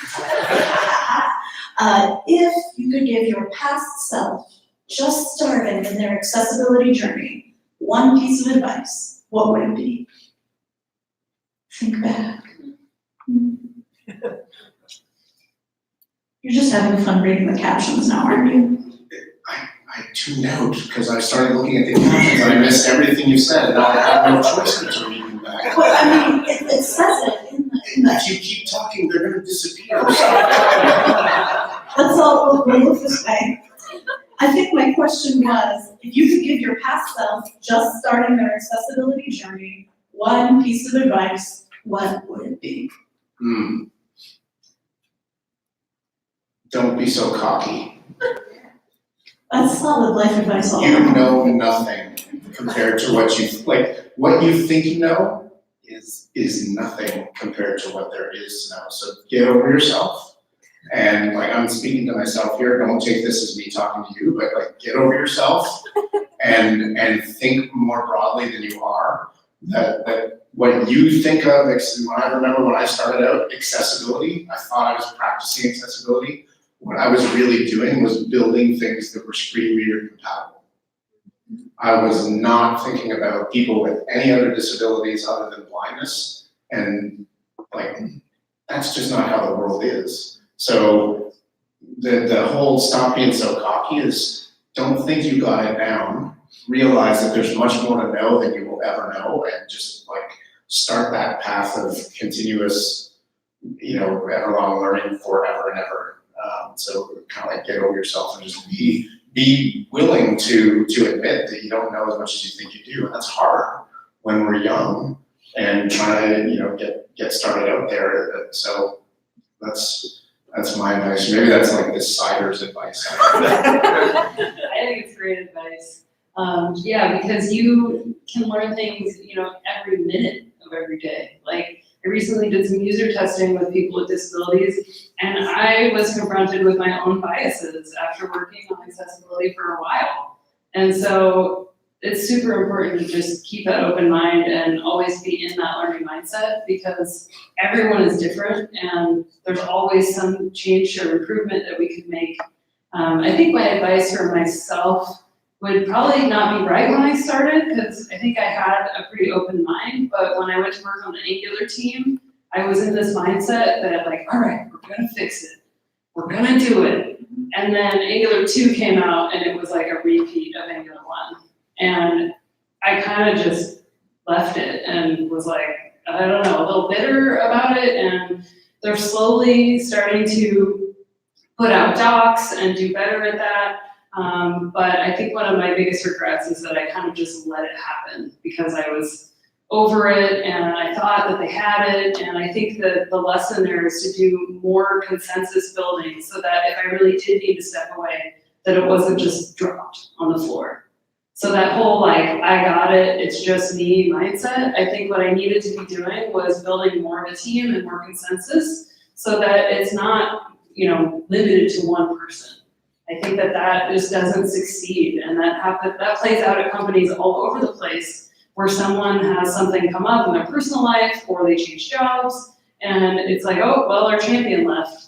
If you could give your past self, just starting in their accessibility journey, one piece of advice, what would it be? Think back. You're just having fun reading the captions now, aren't you? I tuned out because I started looking at the captions and I missed everything you said, and I have no choice but to read them back. Well, I mean, it says it in the. If you keep talking, they're gonna disappear. Let's all we'll look this way. I think my question was, if you could give your past self, just starting their accessibility journey, one piece of advice, what would it be? Don't be so cocky. That's solid life advice all You around. know nothing compared to what you think you know is nothing compared to what there is to know. So get over yourself. And like I'm speaking to myself here, don't take this as me talking to you, but like get over yourself and think more broadly than you are. That what you think of, when I remember when I started out, accessibility, I thought I was practicing accessibility. What I was really doing was building things that were screen reader compatible. I was not thinking about people with any other disabilities other than blindness, and like, that's just not how the world is. So the whole stop being so cocky is don't think you got it down, realize that there's much more to know than you will ever know, and just like start that path of continuous, ever-long learning forever and ever. So kind of like get over yourself and just be willing to admit that you don't know as much as you think you do. And that's hard when we're young and trying to, get started out there. So that's my advice. Maybe that's like this cider's advice. I think it's great advice. Because you can learn things, every minute of every day. Like I recently did some user testing with people with disabilities, and I was confronted with my own biases after working on accessibility for a while. And so it's super important to just keep that open mind and always be in that learning mindset, because everyone is different and there's always some change or improvement that we could make. I think my advice for myself would probably not be right when I started, because I think I had a pretty open mind, but when I went to work on the Angular team, I was in this mindset that like, all right, we're gonna fix it. We're gonna do it. And then Angular 2 came out and it was like a repeat of Angular 1. And I kind of just left it and was like, I don't know, a little bitter about it. And they're slowly starting to put out docs and do better at that. But I think one of my biggest regrets is that I kind of just let it happen because I was over it and I thought that they had it. And I think that the lesson there is to do more consensus building so that if I really did need to step away, that it wasn't just dropped on the floor. So that whole like, I got it, it's just me mindset, I think what I needed to be doing was building more of a team and more consensus so that it's not, limited to one person. I think that just doesn't succeed, and that plays out at companies all over the place where someone has something come up in their personal life or they change jobs and it's like, oh, well, our champion left.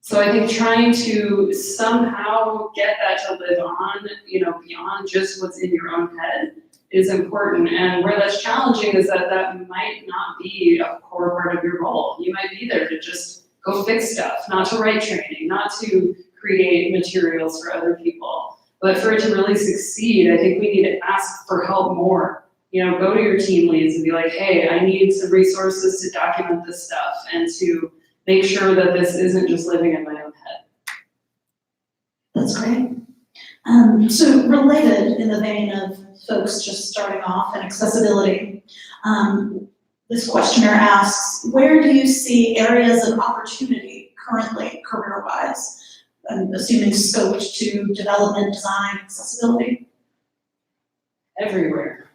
So I think trying to somehow get that to live on, beyond just what's in your own head is important. And where that's challenging is that might not be a core part of your role. You might be there to just go fix stuff, not to write training, not to create materials for other people. But for it to really succeed, I think we need to ask for help more. Go to your team leads and be like, hey, I need some resources to document this stuff and to make sure that this isn't just living in my own head. That's great. So related in the vein of folks just starting off in accessibility, this questioner asks, where do you see areas of opportunity currently, career-wise? I'm assuming scoped to development, design, accessibility. Everywhere.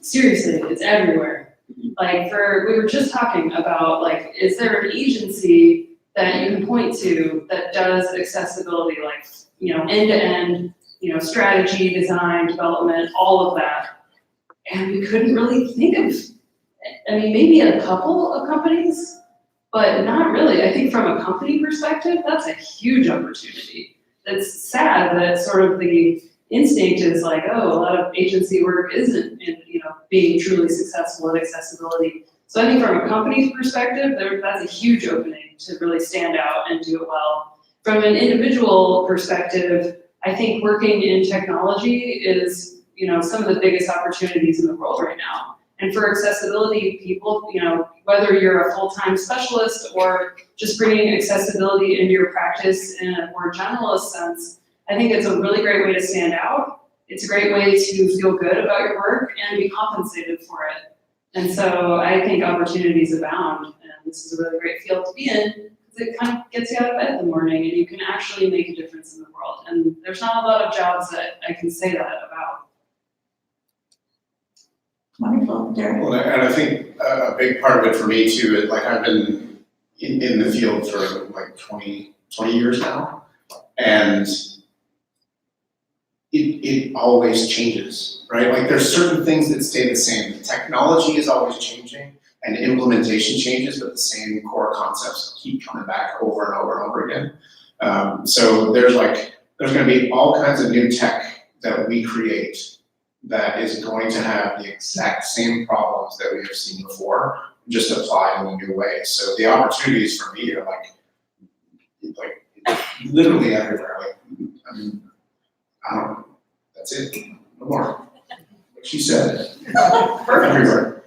Seriously, it's everywhere. We were just talking about, is there an agency that you can point to that does accessibility, end-to-end, strategy, design, development, all of that. And we couldn't really think of, maybe a couple of companies, but not really. I think from a company perspective, that's a huge opportunity. It's sad that sort of the instinct is like, oh, a lot of agency work isn't being truly successful at accessibility. So I think from a company's perspective, that's a huge opening to really stand out and do it well. From an individual perspective, I think working in technology is, some of the biggest opportunities in the world right now. And for accessibility people, whether you're a full-time specialist or just bringing accessibility into your practice in a more generalist sense, I think it's a really great way to stand out. It's a great way to feel good about your work and be compensated for it. And so I think opportunities abound, and this is a really great field to be in, because it kind of gets you out of bed in the morning and you can actually make a difference in the world. And there's not a lot of jobs that I can say that about. Wonderful, Derek. Well, and I think a big part of it for me too is I've been in the field for 20 years now, and it always changes, right? There's certain things that stay the same. The technology is always changing and implementation changes, but the same core concepts keep coming back over and over and over again. So there's going to be all kinds of new tech that we create that is going to have the exact same problems that we have seen before, just applied in a new way. So the opportunities for me are literally everywhere. That's it. No more. She said. Everywhere.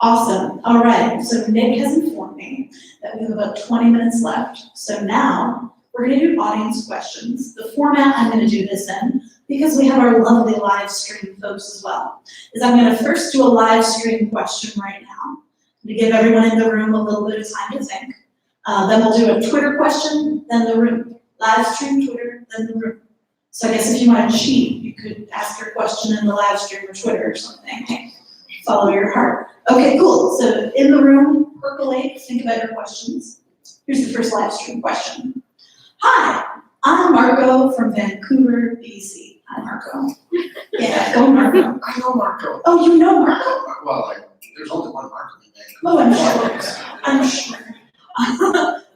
Awesome. All right. So Nick has informed me that we have about 20 minutes left. So now we're going to do audience questions. The format I'm going to do this in, because we have our lovely live stream folks as well, is I'm going to first do a live stream question right now to give everyone in the room a little bit of time to think. Then we'll do a Twitter question, then the room. Live stream, Twitter, then the room. So I guess if you want to cheat, you could ask your question in the live stream or Twitter or something. Hey, follow your heart. Okay, cool. So in the room, percolate, think about your questions. Here's the first live stream question. Hi, I'm Marco from Vancouver, BC. Hi, Marco. Yeah, go Marco. I know Marco. Oh, you know Marco? Well, there's only one Marco in Vancouver. Oh, I'm sure.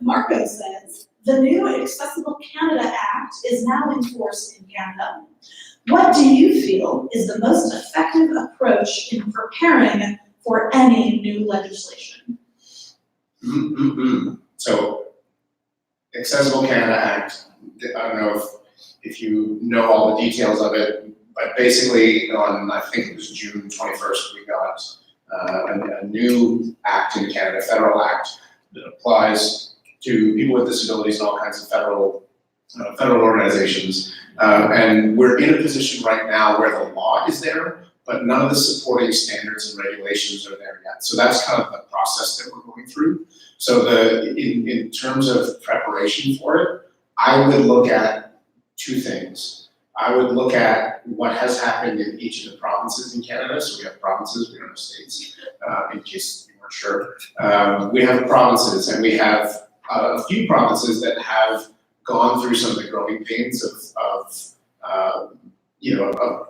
Marco says, the new Accessible Canada Act is now in force in Canada. What do you feel is the most effective approach in preparing for any new legislation? So, Accessible Canada Act, I don't know if you know all the details of it, but basically on, I think it was June 21st, we got a new act in Canada, federal act, that applies to people with disabilities and all kinds of federal organizations. And we're in a position right now where the law is there, but none of the supporting standards and regulations are there yet. So that's kind of the process that we're going through. So in terms of preparation for it, I would look at two things. I would look at what has happened in each of the provinces in Canada. So we have provinces, we don't have states, in case you weren't sure. We have provinces, and we have a few provinces that have gone through some of the growing pains of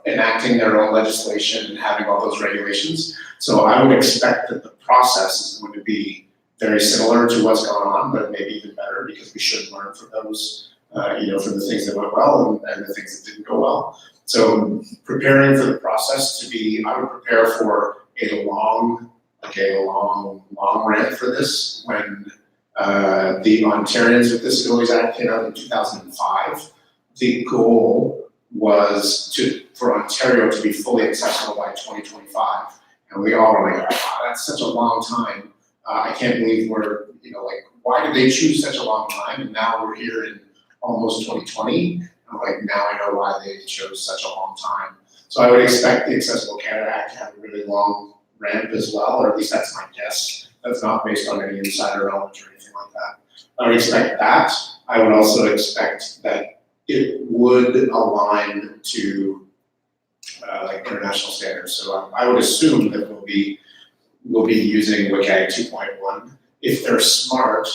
enacting their own legislation and having all those regulations. So I would expect that the process is going to be very similar to what's gone on, but maybe even better because we should learn from those, from the things that went well and the things that didn't go well. So preparing for the process to be, I would prepare for a long rant for this. When the Ontarians with Disabilities Act came out in 2005, the goal was for Ontario to be fully accessible by 2025. And we all were like, wow, that's such a long time. I can't believe we're, why did they choose such a long time? And now we're here in almost 2020. I'm like, now I know why they chose such a long time. So I would expect the Accessible Canada Act to have a really long ramp as well, or at least that's my guess. That's not based on any insider knowledge or anything like that. I would expect that. I would also expect that it would align to international standards. So I would assume that we'll be using WCAG 2.1. If they're smart,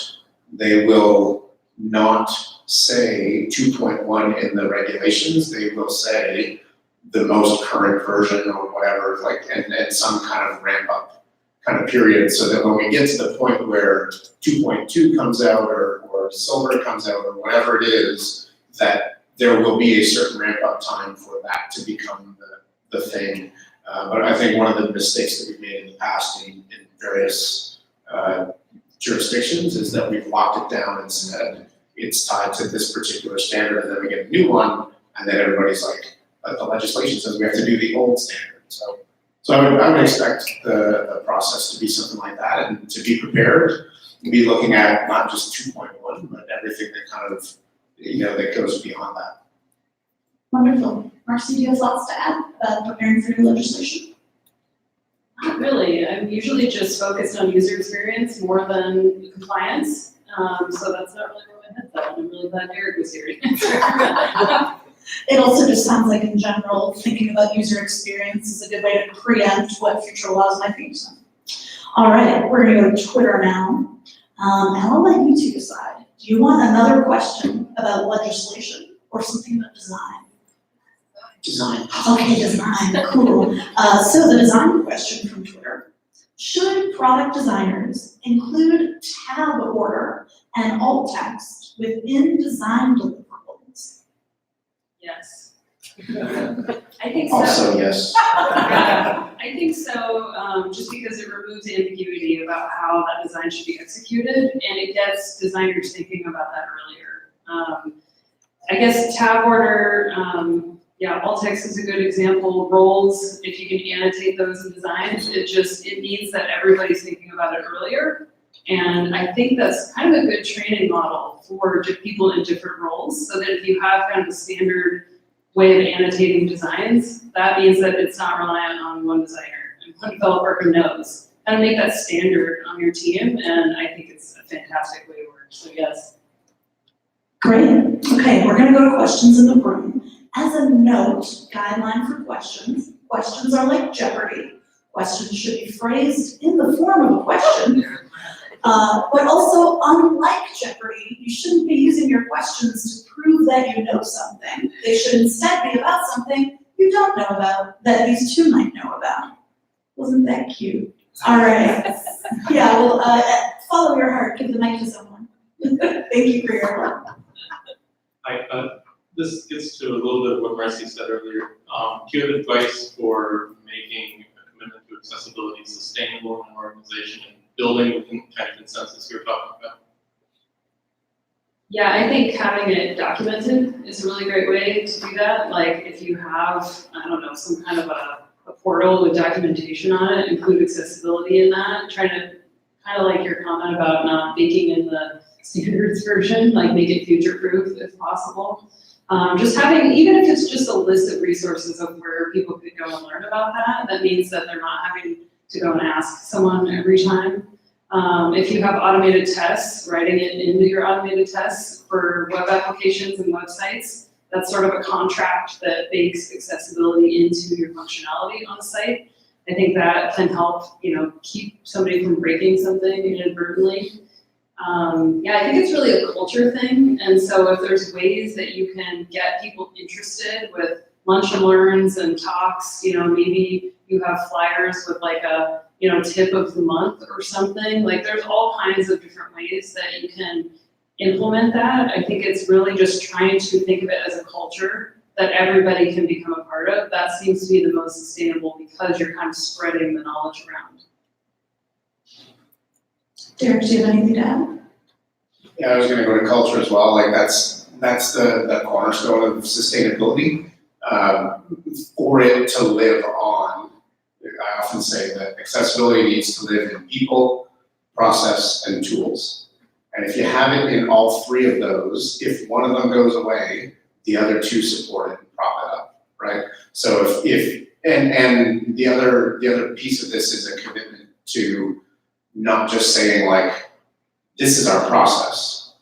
they will not say 2.1 in the regulations. They will say the most current version or whatever, and some kind of ramp up kind of period, so that when we get to the point where 2.2 comes out or silver comes out or whatever it is, that there will be a certain ramp up time for that to become the thing. But I think one of the mistakes that we've made in the past in various jurisdictions is that we've locked it down and said it's tied to this particular standard, and then we get a new one, and then everybody's like, but the legislation says we have to do the old standard. So I would expect the process to be something like that, and to be prepared, to be looking at not just 2.1, but everything that kind of, that goes beyond that. Wonderful. Marcy, do you have thoughts to add about preparing for new legislation? Not really. I'm usually just focused on user experience more than compliance. So that's not really where my head's at. I'm really glad Eric was here. It also just sounds like, in general, thinking about user experience is a good way to preempt what future laws might be. So. All right, we're going to go to Twitter now. And I'll let you two decide. Do you want another question about legislation or something about design? Design. Okay, design, cool. So the design question from Twitter. Should product designers include tab order and alt text within design deliverables? Yes. I think so. Also, yes. I think so, just because it removes ambiguity about how that design should be executed, and it gets designers thinking about that earlier. I guess tab order, alt text is a good example. Roles, if you can annotate those in designs, it means that everybody's thinking about it earlier. And I think that's kind of a good training model for people in different roles, so that if you have kind of a standard way of annotating designs, that means that it's not reliant on one designer and one developer who knows. Kind of make that standard on your team, and I think it's a fantastic way to work, so yes. Great. Okay, we're going to go to questions in the room. As a note, guideline for questions. Questions are like Jeopardy. Questions should be phrased in the form of a question. But also, unlike Jeopardy, you shouldn't be using your questions to prove that you know something. They should instead be about something you don't know about, that these two might know about. Wasn't that cute? All right. Yeah, well, follow your heart. Give the mic to someone. Thank you for your work. This gets to a little bit of what Marcy said earlier. Do you have advice for making a commitment to accessibility sustainable in an organization and building the kind of consensus you're talking about? Yeah, I think having it documented is a really great way to do that. Like if you have, some kind of a portal with documentation on it, include accessibility in that, try to kind of like your comment about not baking in the standards version, like make it future-proof if possible. Just having, even if it's just a list of resources of where people could go and learn about that, that means that they're not having to go and ask someone every time. If you have automated tests, writing it into your automated tests for web applications and websites, that's sort of a contract that bakes accessibility into your functionality on the site. I think that can help, keep somebody from breaking something inadvertently. I think it's really a culture thing. And so if there's ways that you can get people interested with lunch and learns and talks, maybe you have flyers with like a, tip of the month or something. Like there's all kinds of different ways that you can implement that. I think it's really just trying to think of it as a culture that everybody can become a part of. That seems to be the most sustainable because you're kind of spreading the knowledge around. Derek, do you have anything to add? Yeah, I was gonna go to culture as well, like that's the cornerstone of sustainability. For it to live on, I often say that accessibility needs to live in people, process, and tools. And if you have it in all three of those, if one of them goes away, the other two support it and prop it up, right? So if the other piece of this is a commitment to not just saying like, this is our process,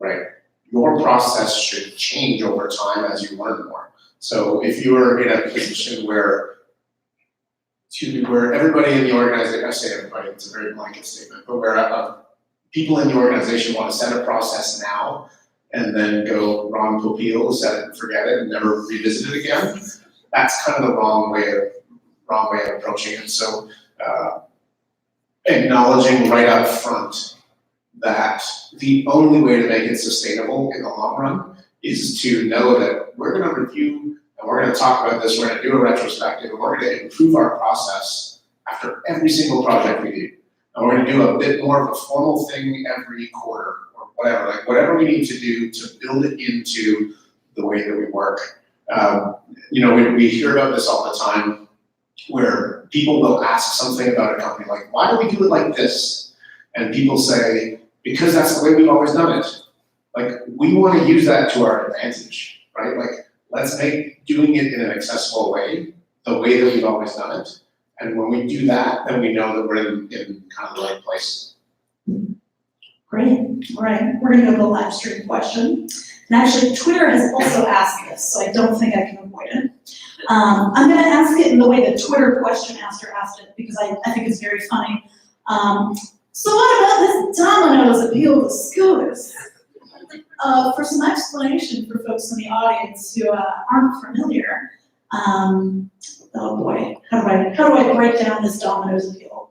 right? Your process should change over time as you learn more. So if you're in a position where everybody in the organization, I say everybody, it's a very blanket statement, but where people in the organization want to set a process now and then go Ron Popeil, set it and forget it and never revisit it again, that's kind of the wrong way of approaching it. So acknowledging right up front that the only way to make it sustainable in the long run is to know that we're going to review and we're going to talk about this, we're going to do a retrospective, and we're going to improve our process after every single project we do. And we're going to do a bit more of a formal thing every quarter or whatever, like whatever we need to do to build it into the way that we work. We hear about this all the time where people will ask something about a company, like, why do we do it like this? And people say, because that's the way we've always done it. Like, we want to use that to our advantage, right? Like, let's make doing it in an accessible way, the way that we've always done it. And when we do that, then we know that we're in kind of the right place. Great. All right. We're going to go to the live stream question. And actually, Twitter has also asked this, so I don't think I can avoid it. I'm going to ask it in the way the Twitter question asker asked it, because I think it's very funny. So what about this Domino's appeal to scooters? For some explanation for folks in the audience who aren't familiar, oh boy, how do I break down this Domino's appeal?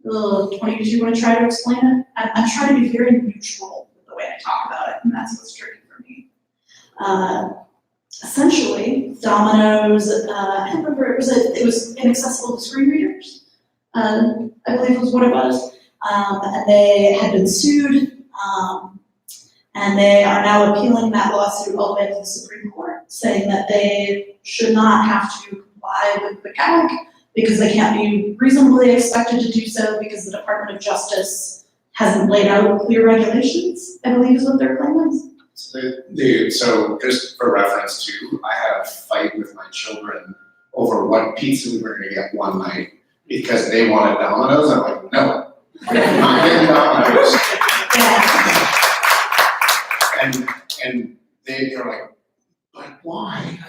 20, do you want to try to explain it? I'm trying to be very neutral with the way I talk about it, and that's what's tricky for me. Essentially, Domino's, I don't remember, it was inaccessible to screen readers, I believe was what it was. And they had been sued, and they are now appealing that lawsuit all the way to the Supreme Court, saying that they should not have to comply with the CAC because they can't be reasonably expected to do so because the Department of Justice hasn't laid out clear regulations, I believe is what their claim is. So just for reference too, I had a fight with my children over what pizza we were going to get one night because they wanted Domino's. I'm like, no, we're not getting Domino's. And they're like, but why?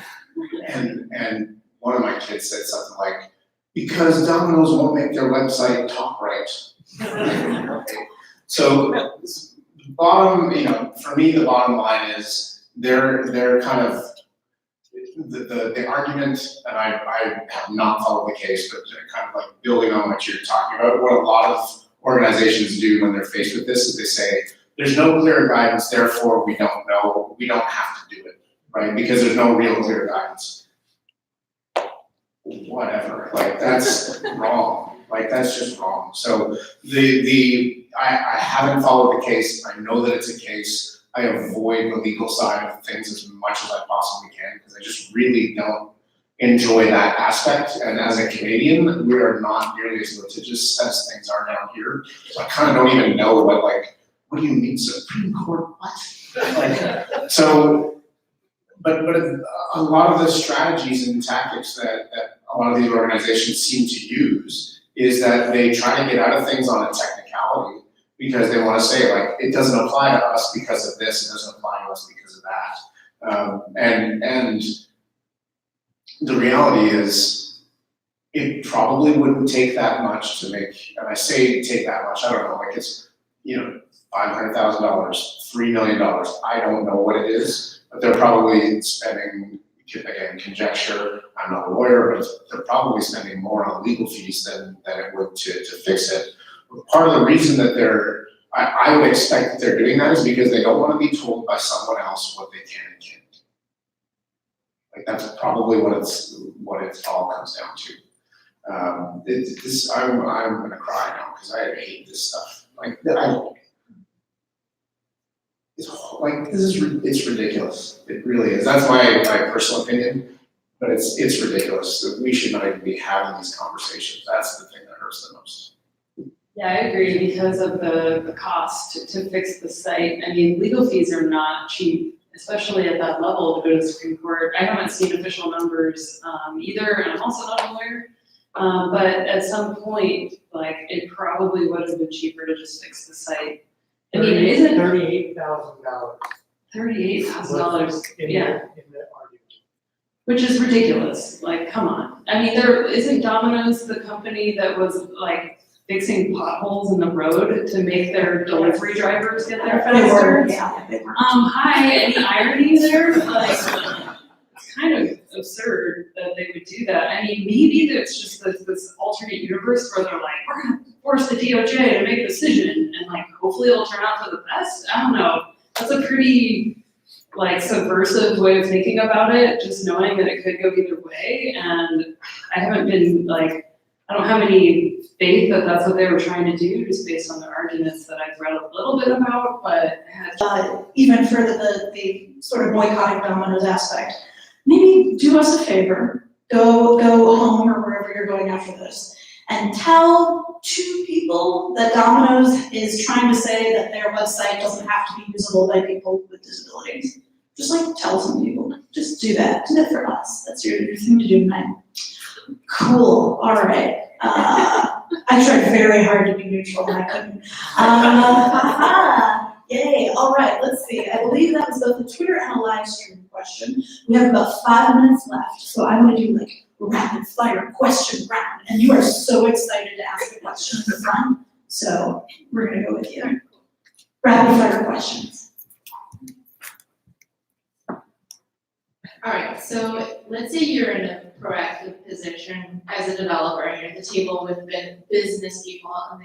And one of my kids said something like, because Domino's won't make their website talk right. Okay. So bottom, for me, the bottom line is they're kind of the argument, and I have not followed the case, but kind of like building on what you're talking about. What a lot of organizations do when they're faced with this is they say, there's no clear guidance, therefore we don't know, we don't have to do it, right? Because there's no real clear guidance. Whatever, like that's wrong. Like that's just wrong. So I haven't followed the case. I know that it's a case. I avoid the legal side of things as much as I possibly can because I just really don't enjoy that aspect. And as a Canadian, we are not nearly as litigious as things are down here. So I kind of don't even know what do you mean Supreme Court? What? But a lot of the strategies and tactics that a lot of these organizations seem to use is that they try to get out of things on a technicality because they want to say like, it doesn't apply to us because of this, it doesn't apply to us because of that. And the reality is, it probably wouldn't take that much to make, and I say take that much, I don't know, like it's, $500,000, $3 million, I don't know what it is, but they're probably spending again, conjecture, I'm not a lawyer, but they're probably spending more on legal fees than it would to fix it. Part of the reason that I would expect that they're doing that is because they don't want to be told by someone else what they can and can't do. Like that's probably what it all comes down to. I'm gonna cry now because I hate this stuff. It's ridiculous. It really is. That's my personal opinion, but it's ridiculous that we should not even be having these conversations. That's the thing that hurts the most. Yeah, I agree because of the cost to fix the site. I mean, legal fees are not cheap, especially at that level to go to the Supreme Court. I haven't seen official numbers either, and I'm also not a lawyer. But at some point, like it probably would have been cheaper to just fix the site. I mean, isn't $38,000. $38,000? Yeah. In the argument. Which is ridiculous. Like, come on. I mean, there isn't Domino's the company that was like fixing potholes in the road to make their delivery drivers get there faster. Hi, any irony there? Like, it's kind of absurd that they would do that. I mean, maybe it's just this alternate universe where they're like, we're gonna force the DOJ to make a decision, and like, hopefully it'll turn out for the best. I don't know. That's a pretty like subversive way of thinking about it, just knowing that it could go either way. And I haven't been like, I don't have any faith that that's what they were trying to do, just based on the arguments that I've read a little bit about, but Even for the sort of boycotting Domino's aspect, maybe do us a favor, go home or wherever you're going after this, and tell 2 people that Domino's is trying to say that their website doesn't have to be usable by people with disabilities. Just like tell some people, just do that for us. That's your thing to do tonight. Cool, all right. I tried very hard to be neutral and I couldn't. Yay, all right, let's see. I believe that was both a Twitter and a live stream question. We have about 5 minutes left, so I'm gonna do like a rapid fire question round. And you are so excited to ask a question at the front, so we're gonna go with you. Rapid fire questions. All right, so let's say you're in a proactive position as a developer and you're at the table with business people and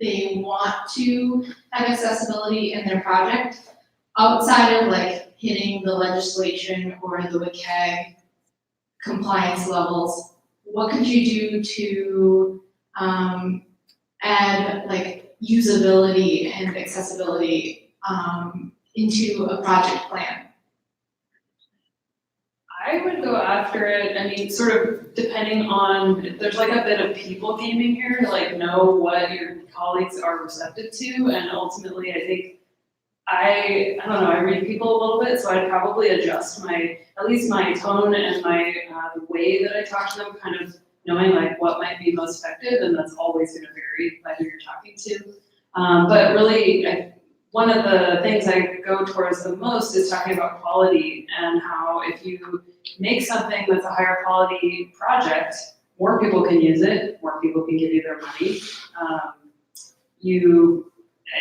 they want to have accessibility in their project outside of like hitting the legislation or the WCAG compliance levels. What could you do to add like usability and accessibility into a project plan? I would go after it. I mean, sort of depending on, there's like a bit of people gaming here to like know what your colleagues are receptive to, and ultimately I think I don't know, I read people a little bit, so I'd probably adjust at least my tone and my the way that I talk to them, kind of knowing like what might be most effective, and that's always going to vary by who you're talking to. But really, one of the things I go towards the most is talking about quality, and how if you make something that's a higher quality project, more people can use it, more people can give you their money.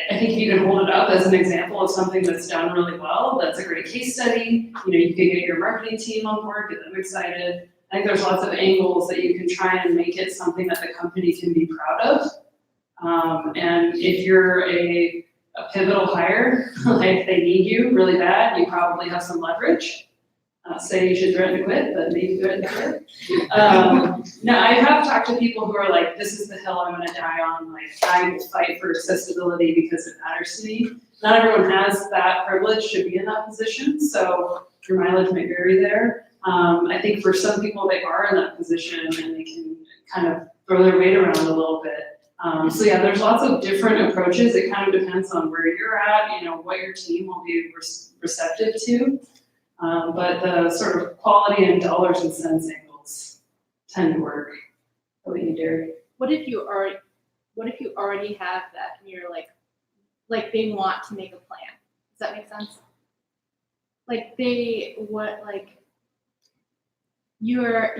I think if you can hold it up as an example of something that's done really well, that's a great case study. You know, you can get your marketing team on board, get them excited. I think there's lots of angles that you can try and make it something that the company can be proud of. And if you're a pivotal hire, like they need you really bad, you probably have some leverage. Say you should threaten to quit, but maybe threaten to quit. No, I have talked to people who are like, this is the hill I'm gonna die on, like I will fight for accessibility because it matters to me. Not everyone has that privilege to be in that position, so your mileage may vary there. I think for some people they are in that position and they can kind of throw their weight around a little bit. So yeah, there's lots of different approaches. It kind of depends on where you're at, you know, what your team will be receptive to. But the sort of quality and dollars and cents angles tend to work. What do you do? What if you already have that and you're like they want to make a plan? Does that make sense? Like you're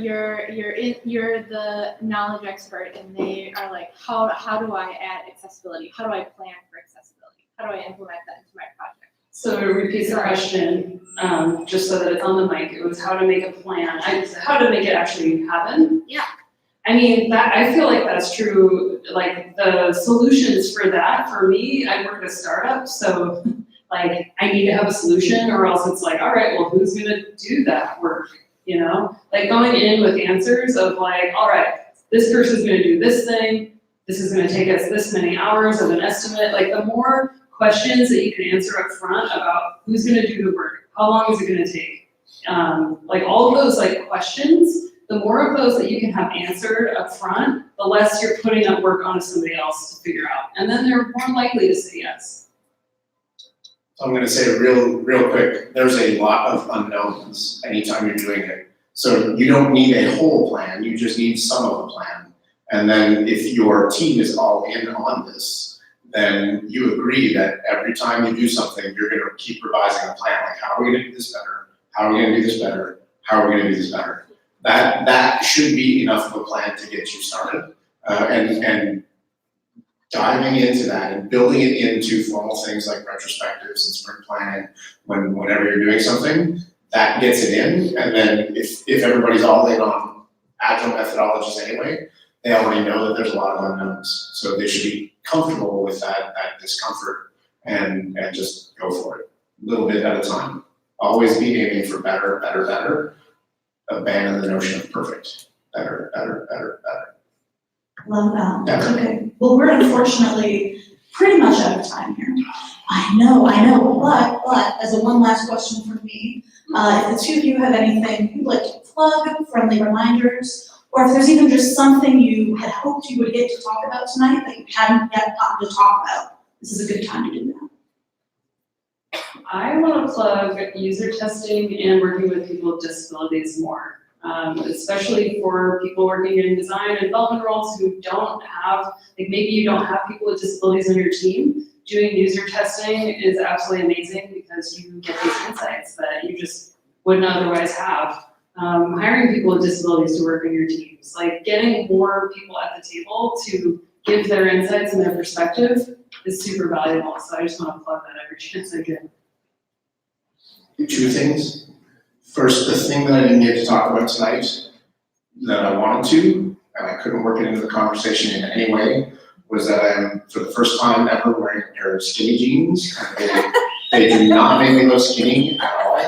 the knowledge expert and they are like, how do I add accessibility? How do I plan for accessibility? How do I implement that into my project? So to repeat the question, just so that it's on the mic, it was how to make a plan, how to make it actually happen. Yeah. I mean, that, I feel like that's true, like the solutions for that, for me, I work at a startup, so like I need to have a solution or else it's like, all right, well, who's gonna do that work, you know? Like going in with answers of like, all right, this person's gonna do this thing, this is gonna take us this many hours of an estimate, like the more questions that you can answer up front about who's gonna do the work, how long is it gonna take? Like all of those like questions, the more of those that you can have answered up front, the less you're putting up work onto somebody else to figure out. And then they're more likely to say yes. So I'm gonna say real quick, there's a lot of unknowns anytime you're doing it. So you don't need a whole plan, you just need some of a plan. And then if your team is all in on this, then you agree that every time you do something, you're gonna keep revising a plan, like how are we gonna do this better? How are we gonna do this better? How are we gonna do this better? That should be enough of a plan to get you started. And diving into that and building it into formal things like retrospectives and sprint planning, whenever you're doing something, that gets it in. And then if everybody's all in on agile methodologies anyway, they already know that there's a lot of unknowns. So they should be comfortable with that discomfort and just go for it, a little bit at a time. Always be aiming for better, better, better. Abandon the notion of perfect. Better, better, better, better. Love that. Better. Okay. Well, we're unfortunately pretty much out of time here. I know. But as a one last question from me, if the two of you have anything you'd like to plug, friendly reminders, or if there's even just something you had hoped you would get to talk about tonight that you hadn't yet gotten to talk about, this is a good time to do that. I want to plug user testing and working with people with disabilities more, especially for people working in design and development roles who don't have, like maybe you don't have people with disabilities on your team. Doing user testing is absolutely amazing because you get these insights that you just wouldn't otherwise have. Hiring people with disabilities to work in your teams, like getting more people at the table to give their insights and their perspective is super valuable. So I just want to plug that every chance I get. Two things. First, the thing that I didn't get to talk about tonight that I wanted to, and I couldn't work it into the conversation in any way, was that I am, for the first time ever, wearing a pair of skinny jeans. They do not make me look skinny at all.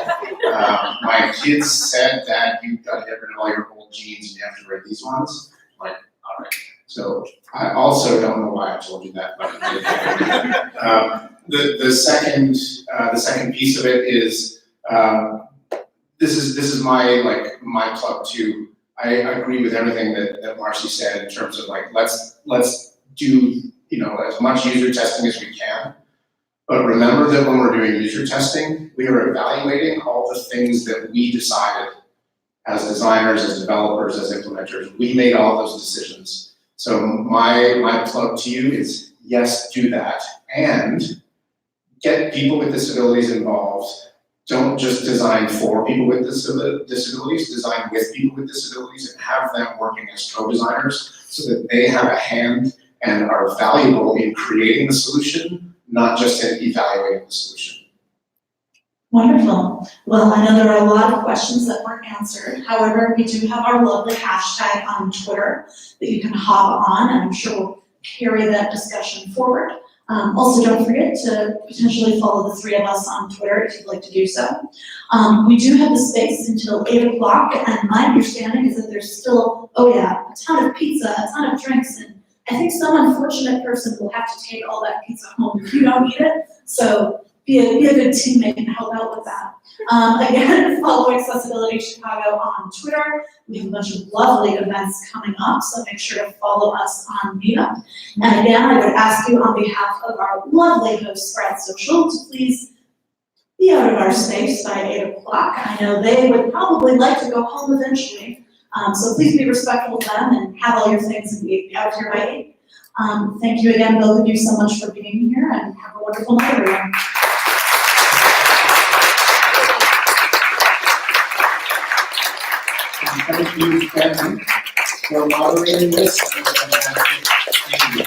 My kids said, "Dad, you've got to get rid of all your old jeans and you have to wear these ones." I'm like, all right. So I also don't know why I told you that, but the second piece of it is this is my plug too. I agree with everything that Marcy said in terms of like let's do as much user testing as we can. But remember that when we're doing user testing, we are evaluating all the things that we decided as designers, as developers, as implementers. We made all those decisions. So my plug to you is yes, do that, and get people with disabilities involved. Don't just design for people with disabilities, design with people with disabilities and have them working as co-designers so that they have a hand and are valuable in creating the solution, not just in evaluating the solution. Wonderful. Well, I know there are a lot of questions that weren't answered. However, we do have our lovely hashtag on Twitter that you can hop on, and I'm sure we'll carry that discussion forward. Also, don't forget to potentially follow the three of us on Twitter if you'd like to do so. We do have the space until 8 o'clock, and my understanding is that there's still, a ton of pizza, a ton of drinks, and I think some unfortunate person will have to take all that pizza home if you don't eat it. So be a good teammate and help out with that. Again, follow Accessibility Chicago on Twitter. We have a bunch of lovely events coming up, so make sure to follow us on Meetup. And again, I would ask you on behalf of our lovely host, Spread Social, to please be out of our space by 8 o'clock. I know they would probably like to go home eventually. So please be respectful of them and have all your things and be out here by 8. Thank you again, both of you, so much for being here, and have a wonderful night, everyone. Thank you, Fen, for moderating this. Thank you.